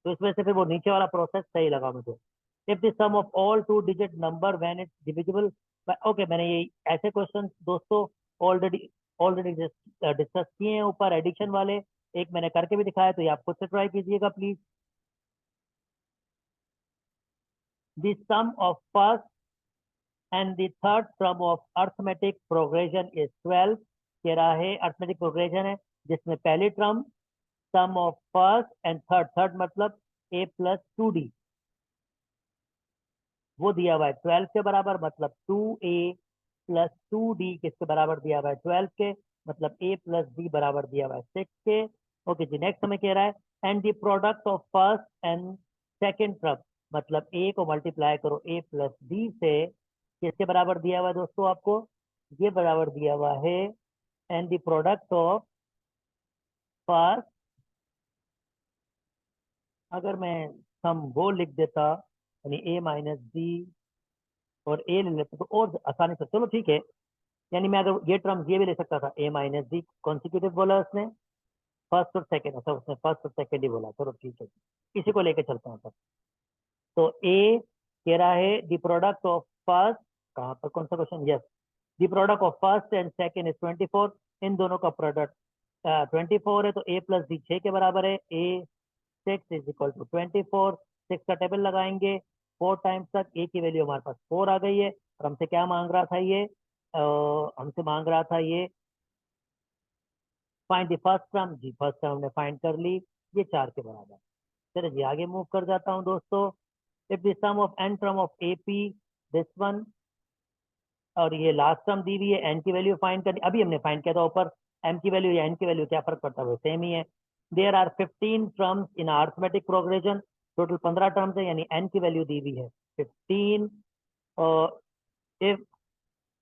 तो इस वजह से फिर वो नीचे वाला प्रोसेस सही लगा मुझे। If the sum of all 2 digit number when it's divisible. Okay, मैंने ये ऐसे क्वेश्चन दोस्तों ऑलरेडी ऑलरेडी डिस्कस किए हैं ऊपर, एडिशन वाले, एक मैंने करके भी दिखाया, तो ये आप खुद से ट्राई कीजिएगा please. The sum of first and the third term of arithmetic progression is 12। कह रहा है अर्थमेटिक प्रोग्रेशन है जिसमें पहली term sum of first and third, third मतलब a प्लस 2d, वो दिया हुआ है 12 के बराबर, मतलब 2a प्लस 2d किसके बराबर दिया हुआ है 12 के, मतलब a प्लस d बराबर दिया हुआ है 6 के। ओके जी, नेक्स्ट हमें कह रहा है and the product of first and second term, मतलब a को मल्टीप्लाई करो a प्लस d से, किसके बराबर दिया हुआ है दोस्तों आपको, ये बराबर दिया हुआ है and the product of first, अगर मैं सम वो लिख देता यानी a माइनस डी और a ले लेता तो और आसानी से, चलो ठीक है, यानी मैं अगर ये टर्म्स ये भी ले सकता था a माइनस डी, कॉन्सिक्यूटिव बोला उसने फर्स्ट और सेकंड, अच्छा उसने फर्स्ट और सेकंड ही बोला, चलो ठीक है, इसी को लेके चलते हैं तब। तो a कह रहा है द प्रोडक्ट ऑफ फर्स्ट, कहाँ पर कौन सा question, yes, the product of first and second is 24, इन दोनों का प्रोडक्ट 24 है तो a प्लस डी 6 के बराबर है, a 6 इज इक्वल टू 24, 6 का टेबल लगाएंगे 4 टाइम्स तक, a की वैल्यू हमारे पास 4 आ गई है, और हमसे क्या मांग रहा था ये, हमसे मांग रहा था ये फाइंड द फर्स्ट टर्म, जी फर्स्ट टर्म हमने फाइंड कर ली, ये 4 के बराबर। चलो जी आगे मूव कर जाता हूँ दोस्तों। If the sum of n term of AP, this one, और ये लास्ट टर्म दी हुई है, n की वैल्यू फाइंड करनी, अभी हमने फाइंड किया था ऊपर, m की वैल्यू या n की वैल्यू क्या फर्क पड़ता है, वो सेम ही है। There are 15 terms in arithmetic progression, total 15 terms है, यानी n की वैल्यू दी हुई है 15। और if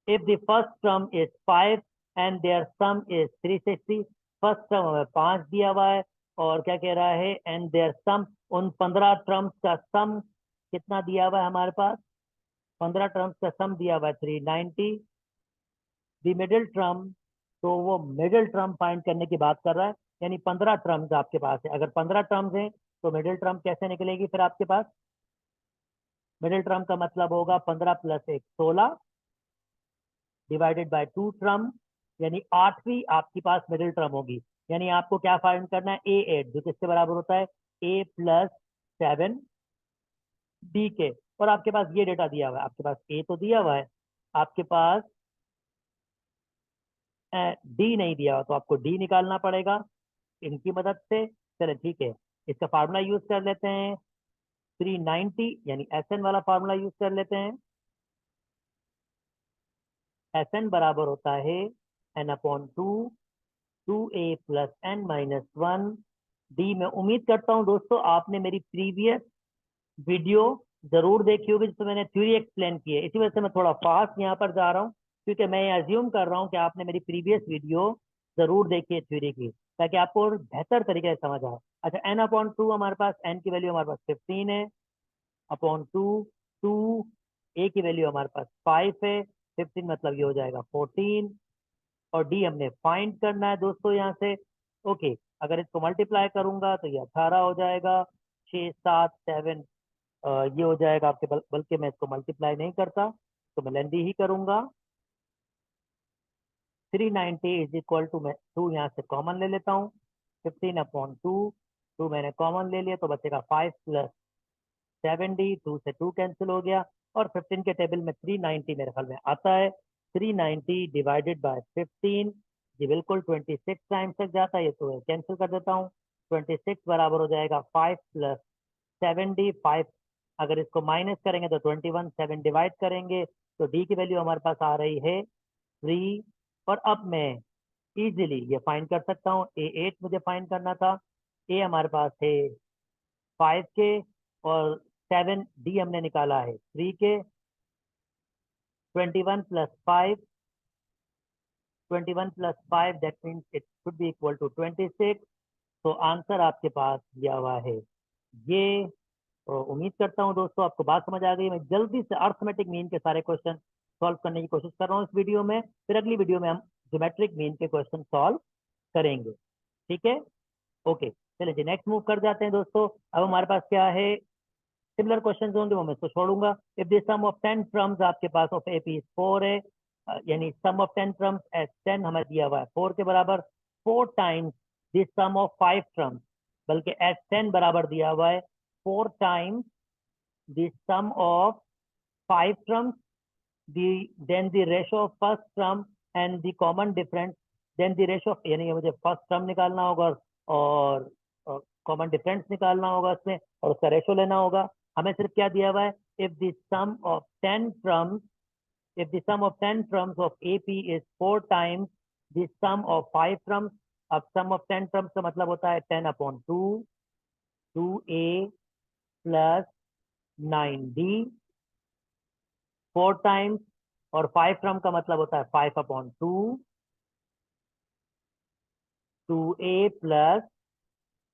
if the first term is 5 and there sum is 360, first term हमें 5 दिया हुआ है, और क्या कह रहा है एंड देयर सम, उन 15 टर्म्स का सम कितना दिया हुआ है हमारे पास, 15 टर्म्स का सम दिया हुआ है 390। दी मिडिल टर्म, तो वो मिडिल टर्म फाइंड करने की बात कर रहा है, यानी 15 टर्म्स आपके पास है, अगर 15 टर्म्स हैं तो मिडिल टर्म कैसे निकलेगी फिर आपके पास, मिडिल टर्म का मतलब होगा 15 प्लस 1 16 डिवाइडेड बाय 2 टर्म, यानी 8वीं आपके पास मिडिल टर्म होगी, यानी आपको क्या फाइंड करना है, A8 जो किसके बराबर होता है a प्लस 7d के, और आपके पास ये डेटा दिया हुआ है, आपके पास a तो दिया हुआ है, आपके पास डी नहीं दिया हुआ, तो आपको डी निकालना पड़ेगा इनकी मदद से। चले ठीक है, इसका फार्मूला यूज कर लेते हैं, 390 यानी एस एन वाला फार्मूला यूज कर लेते हैं। एस एन बराबर होता है N upon two, 2a plus N minus 1 D. मैं उम्मीद करता हूं दोस्तों आपने मेरी प्रीवियस वीडियो जरूर देखी होगी जिसमें मैंने थ्योरी एक्सप्लेन की है, इसी वजह से मैं थोड़ा फास्ट यहाँ पर जा रहा हूँ, क्योंकि मैं अज्यूम कर रहा हूँ कि आपने मेरी प्रीवियस वीडियो जरूर देखी है थ्योरी की, ताकि आपको और बेहतर तरीके से समझ आए। अच्छा, एन अपॉन टू हमारे पास, एन की वैल्यू हमारे पास 15 है, अपॉन टू, टू ए की वैल्यू हमारे पास 5 है, 15 मतलब ये हो जाएगा 14, और डी हमने फाइंड करना है दोस्तों यहाँ से। ओके, अगर इसको मल्टीप्लाई करूंगा तो ये 18 हो जाएगा, 6 7 7, ये हो जाएगा आपके, बल्कि मैं इसको मल्टीप्लाई नहीं करता तो मैं लेंदी ही करूंगा। 390 इज इक्वल टू, मैं टू यहाँ से कॉमन ले लेता हूँ, 15 अपॉन टू, टू मैंने कॉमन ले लिया तो बचेगा 5 प्लस 70, 2 से 2 कैंसिल हो गया, और 15 के टेबल में 390 मेरे ख्याल में आता है, 390 डिवाइडेड बाय 15, जी बिल्कुल 26 टाइम्स तक जाता है, ये तो कैंसिल कर देता हूँ, 26 बराबर हो जाएगा 5 प्लस 75, अगर इसको माइनस करेंगे तो 21, 7 डिवाइड करेंगे तो डी की वैल्यू हमारे पास आ रही है 3। और अब मैं इजीली ये फाइंड कर सकता हूँ, A8 मुझे फाइंड करना था, ए हमारे पास है 5 के, और 7 डी हमने निकाला है 3 के, 21 plus 5, 21 plus 5 that means it should be equal to 26, तो आंसर आपके पास दिया हुआ है ये। तो उम्मीद करता हूँ दोस्तों आपको बात समझ आ गई। मैं जल्दी से अर्थमेटिक मीन के सारे क्वेश्चन सॉल्व करने की कोशिश कर रहा हूँ इस वीडियो में, फिर अगली वीडियो में हम ज्योमेट्रिक मीन के क्वेश्चन सॉल्व करेंगे, ठीक है। ओके, चलिए जी नेक्स्ट मूव कर जाते हैं दोस्तों। अब हमारे पास क्या है, सिमिलर क्वेश्चन होंगे वो मैं इसको छोड़ूंगा। If the sum of 10 terms आपके पास ऑफ एपी इज 4 है, यानी सम ऑफ 10 टर्म्स एज 10 हमें दिया हुआ है 4 के बराबर, 4 times the sum of 5 terms, बल्कि एज 10 बराबर दिया हुआ है 4 times the sum of 5 terms, then the ratio of first term and the common difference, then the ratio of, यानी मुझे फर्स्ट टर्म निकालना होगा और कॉमन डिफरेंस निकालना होगा उसमें और उसका रेशो लेना होगा। हमें सिर्फ क्या दिया हुआ है, if the sum of 10 terms, if the sum of 10 terms of AP is 4 times the sum of 5 terms, अब sum of 10 terms का मतलब होता है 10/2, 2A plus 9D 4 times, और 5 term का मतलब होता है 5/2, 2A plus,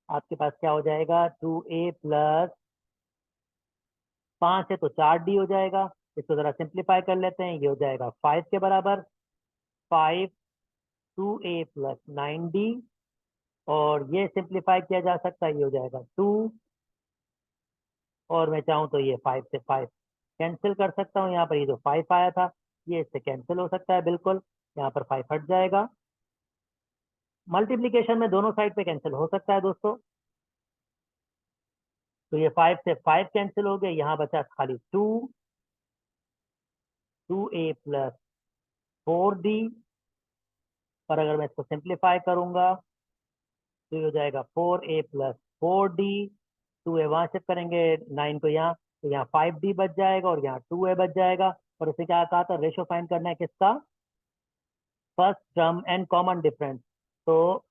आपके पास क्या हो जाएगा, 2A plus 5 है तो 4D हो जाएगा। इसको जरा सिंप्लीफाई कर लेते हैं, ये हो जाएगा 5 के बराबर, 5 2A plus 9D, और ये सिंप्लीफाई किया जा सकता है, ये हो जाएगा 2, और मैं चाहूँ तो ये 5 से 5 कैंसिल कर सकता हूँ। यहाँ पर ये जो 5 आया था ये इससे कैंसिल हो सकता है, बिल्कुल यहाँ पर 5 हट जाएगा। मल्टीप्लीकेशन में दोनों साइड पे कैंसिल हो सकता है दोस्तों, तो ये 5 से 5 कैंसिल हो गए, यहाँ बचा खाली 2, 2A plus 4D, पर अगर मैं इसको सिंप्लीफाई करूंगा तो ये हो जाएगा 4A plus 4D, 2A वहां शिफ्ट करेंगे 9 को यहाँ, तो यहाँ 5D बच जाएगा और यहाँ 2A बच जाएगा। और इसे क्या कहा था, रेशो फाइंड करना है किसका, first term and common difference. तो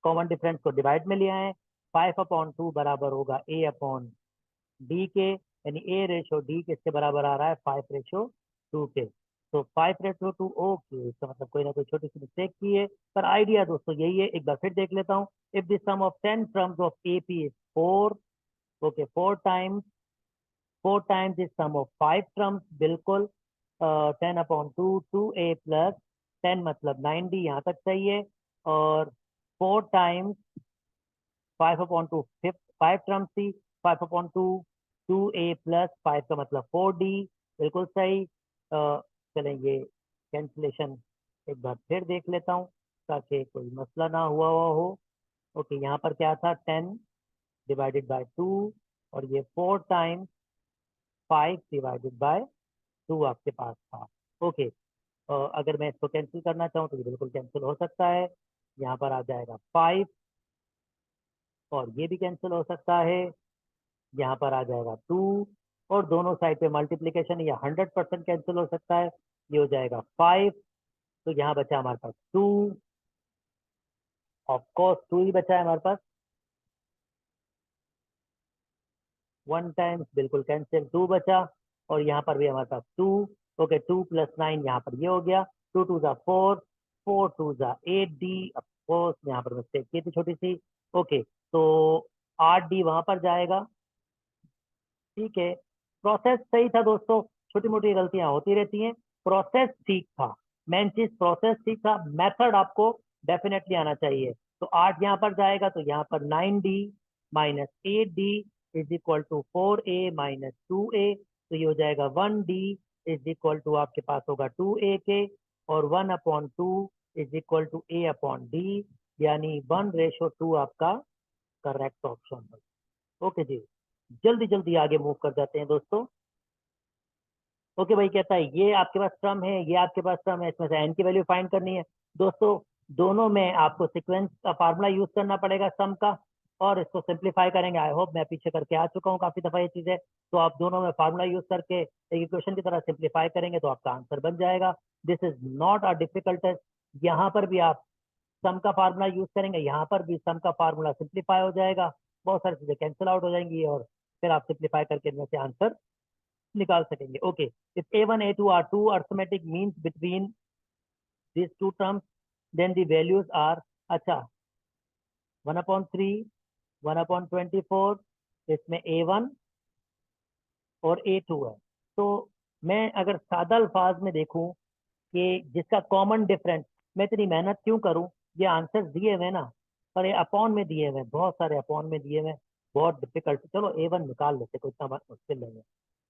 कॉमन डिफरेंस को डिवाइड में लिया है, 5/2 बराबर होगा A/D के, यानी A रेशो D किसके बराबर आ रहा है, 5/2 के। तो 5/2, ओके, इसका मतलब कोई ना कोई छोटी सी मिस्टेक की है, पर आइडिया दोस्तों यही है। एक बार फिर देख लेता हूँ, if the sum of 10 terms of AP is 4, okay, 4 times the sum of 5 terms, बिल्कुल 10/2, 2A plus 10 मतलब 9D, यहाँ तक सही है। और 4 times 5/2, 5 terms थी, 5/2, 2A plus 5 का मतलब 4D, बिल्कुल सही। चलेंगे कैंसिलेशन एक बार फिर देख लेता हूँ ताकि कोई मसला ना हुआ हो। ओके, यहाँ पर क्या था, 10 डिवाइडेड बाय 2, और ये 4 times 5 डिवाइडेड बाय 2 आपके पास था। ओके, अगर मैं इसको कैंसिल करना चाहूँ तो ये बिल्कुल कैंसिल हो सकता है, यहाँ पर आ जाएगा 5, और ये भी कैंसिल हो सकता है, यहाँ पर आ जाएगा 2, और दोनों साइड पे मल्टीप्लीकेशन या 100% कैंसिल हो सकता है, ये हो जाएगा 5, तो यहाँ बचा हमारे पास 2, ऑफकोर्स 2 ही बचा है हमारे पास। 1 टाइम्स बिल्कुल कैंसिल, 2 बचा, और यहाँ पर भी हमारे पास 2। ओके, 2 + 9 यहाँ पर ये हो गया, 2 2 ज़ा 4, 4 2 ज़ा 8D, ऑफकोर्स यहाँ पर मिस्टेक की थी छोटी सी। ओके, तो 8D वहां पर जाएगा, ठीक है। प्रोसेस सही था दोस्तों, छोटी मोटी गलतियां होती रहती हैं, प्रोसेस ठीक था, मेन चीज प्रोसेस ठीक था, मेथड आपको डेफिनेटली आना चाहिए। तो 8 यहाँ पर जाएगा, तो यहाँ पर 9D minus 8D is equal to 4A minus 2A, तो ये हो जाएगा 1D इज इक्वल टू आपके पास होगा 2A के, और 1/2 इज इक्वल टू A/D, यानी 1/2 आपका करेक्ट ऑप्शन है। ओके जी, जल्दी जल्दी आगे मूव कर जाते हैं दोस्तों। ओके भाई कहता है ये आपके पास सम है, ये आपके पास सम है, इसमें से एन की वैल्यू फाइंड करनी है। दोस्तों दोनों में आपको सीक्वेंस का फार्मूला यूज करना पड़ेगा सम का, और इसको सिंप्लीफाई करेंगे। आई होप मैं पीछे करके आ चुका हूँ काफी दफा ये चीजें, तो आप दोनों में फार्मूला यूज करके एक इक्वेशन की तरह सिंप्लीफाई करेंगे तो आपका आंसर बन जाएगा। This is not a difficult test. यहाँ पर भी आप सम का फार्मूला यूज करेंगे, यहाँ पर भी सम का फार्मूला सिंप्लीफाई हो जाएगा, बहुत सारी चीजें कैंसिल आउट हो जाएंगी, और फिर आप सिंप्लीफाई करके इनमें से आंसर निकाल सकेंगे। Okay, if A1 A2 are two arithmetic means between these two terms, then the values are, अच्छा, 1/3, 1/24, इसमें A1 और A2 है। तो मैं अगर सादा अल्फाज में देखूं कि जिसका कॉमन डिफरेंस, मैं इतनी मेहनत क्यों करूं, ये आंसर दिए हुए ना, और ये अपॉन में दिए हुए, बहुत सारे अपॉन में दिए हुए, बहुत डिफिकल्ट। चलो A1 निकाल लेते, कोई इतना मुश्किल नहीं है।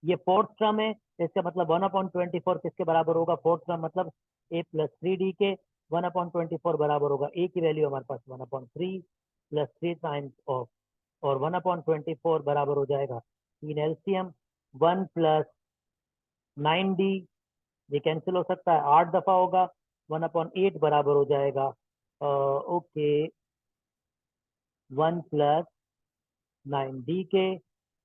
ये फोर्थ टर्म है, इसका मतलब 1/24 किसके बराबर होगा, फोर्थ टर्म मतलब A+3D के, 1/24 बराबर होगा A की वैल्यू हमारे पास 1/3 +3 टाइम्स ऑफ, और 1/24 बराबर हो जाएगा 3 LCM, 1 प्लस 9d, ये कैंसिल हो सकता है, 8 दफा होगा, 1/8 बराबर हो जाएगा ओके 1 प्लस 9d के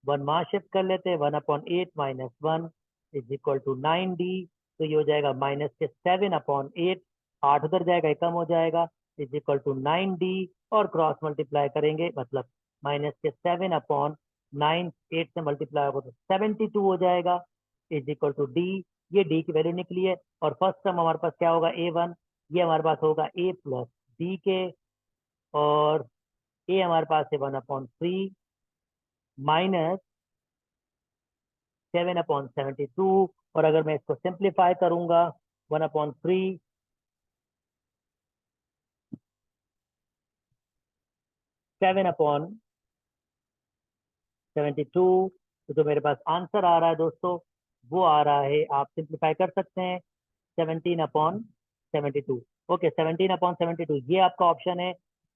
1 मास शिफ्ट कर लेते हैं, 1/8 minus 1 is equal to 9d, तो ये हो जाएगा माइनस के 7/8, 8 उधर जाएगा, ये कम हो जाएगा, इज इक्वल टू 9d, और क्रॉस मल्टीप्लाई करेंगे मतलब माइनस के 7/9, 8 से मल्टीप्लाई होगा तो 72 हो जाएगा, इज इक्वल टू d, ये d की वैल्यू निकली है, और फर्स्ट टर्म हमारे पास क्या होगा a1, ये हमारे पास होगा a प्लस d के, और a हमारे पास है 1/3 माइनस 7/72, और अगर मैं इसको सिंप्लीफाई करूंगा 1/3 7/72, तो जो मेरे पास आंसर आ रहा है दोस्तों वो आ रहा है, आप सिंप्लीफाई कर सकते हैं 17/72। ओके 17/72 ये आपका ऑप्शन है,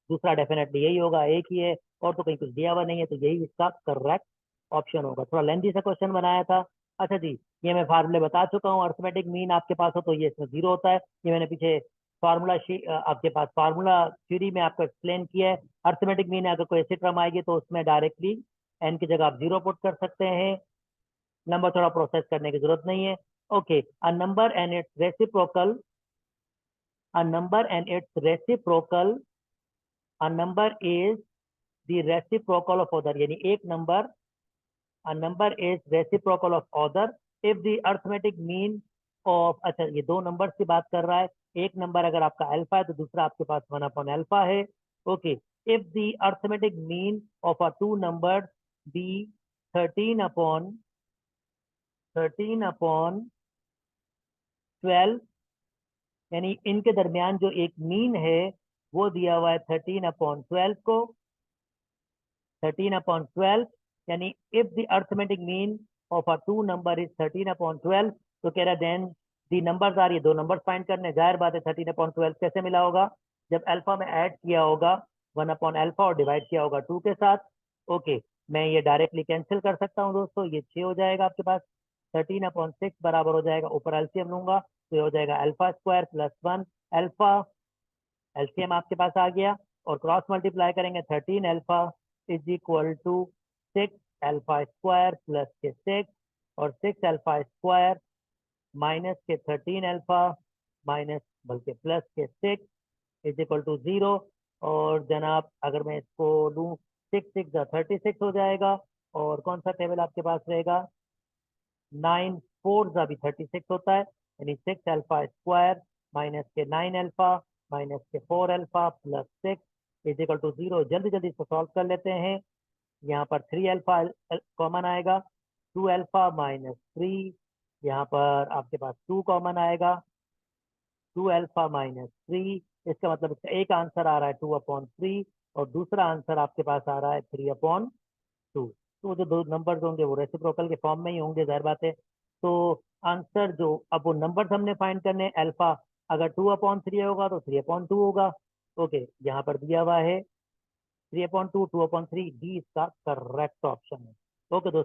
दूसरा डेफिनेटली यही होगा, एक ही है, और तो कहीं कुछ दिया हुआ नहीं है, तो यही इसका करेक्ट ऑप्शन होगा। थोड़ा लेंथी सा क्वेश्चन बनाया था। अच्छा जी, ये मैं फार्मूले बता चुका हूँ, अर्थमेटिक मीन आपके पास हो तो ये इसमें 0 होता है, ये मैंने पीछे फार्मूला आपके पास फार्मूला थ्योरी में आपको एक्सप्लेन किया है। अर्थमेटिक मीन अगर कोई ऐसी टर्म आएगी तो उसमें डायरेक्टली एन की जगह आप 0 पुट कर सकते हैं, नंबर थोड़ा प्रोसेस करने की जरूरत नहीं है। Okay, a number and it's reciprocal, a number and its reciprocal, a number is the reciprocal of other, यानी एक number, a number is reciprocal of other if the arithmetic mean of, अच्छा ये दो नंबर की बात कर रहा है, एक नंबर अगर आपका अल्फा है तो दूसरा आपके पास 1/अल्फा है। Okay, if the arithmetic mean of a two numbers be 13/12, यानी इनके दरमियान जो एक मीन है वो दिया हुआ है 13/12 को, 13/12, यानी if the arithmetic mean of a two number is 13/12, तो कह रहा देन दी नंबर्स आर, ये दो नंबर फाइंड करने, जाहिर बात है 13/12 कैसे मिला होगा, जब अल्फा में ऐड किया होगा 1/अल्फा और डिवाइड किया होगा 2 के साथ। ओके, मैं ये डायरेक्टली कैंसिल कर सकता हूँ दोस्तों, ये 6 हो जाएगा आपके पास, 13/6 बराबर हो जाएगा, ऊपर एलसीएम लूंगा तो ये हो जाएगा alpha square plus 1 alpha, LCM आपके पास आ गया, और क्रॉस मल्टीप्लाई करेंगे 13 alpha is equal to 6 alpha square plus k 6, और 6 अल्फा स्क्वायर माइनस के 13 अल्फा माइनस बल्कि plus k 6 is equal to 0, और जनाब अगर मैं इसको लूँ 6 6 36 हो जाएगा, और कौन सा टेबल आपके पास रहेगा, 9 4 अभी 36 होता है, यानी 6 अल्फा स्क्वायर माइनस के 9 alpha minus k 4 alpha plus 6 is equal to 0। जल्दी जल्दी इसको सॉल्व कर लेते हैं, यहाँ पर 3 अल्फा कॉमन आएगा, 2 अल्फा माइनस 3, यहाँ पर आपके पास 2 कॉमन आएगा, 2 अल्फा माइनस 3, इसका मतलब इसका एक आंसर आ रहा है 2/3, और दूसरा आंसर आपके पास आ रहा है 3/2। तो जो दो नंबर्स होंगे वो रेसिप्रोकल के फॉर्म में ही होंगे, जाहिर बात है। तो आंसर जो, अब वो नंबर्स हमने फाइंड करने, अल्फा अगर 2/3 होगा तो 3/2 होगा। ओके, यहाँ पर दिया हुआ है 3/2, 2/3, डी इसका करेक्ट ऑप्शन है। ओके दोस्तों।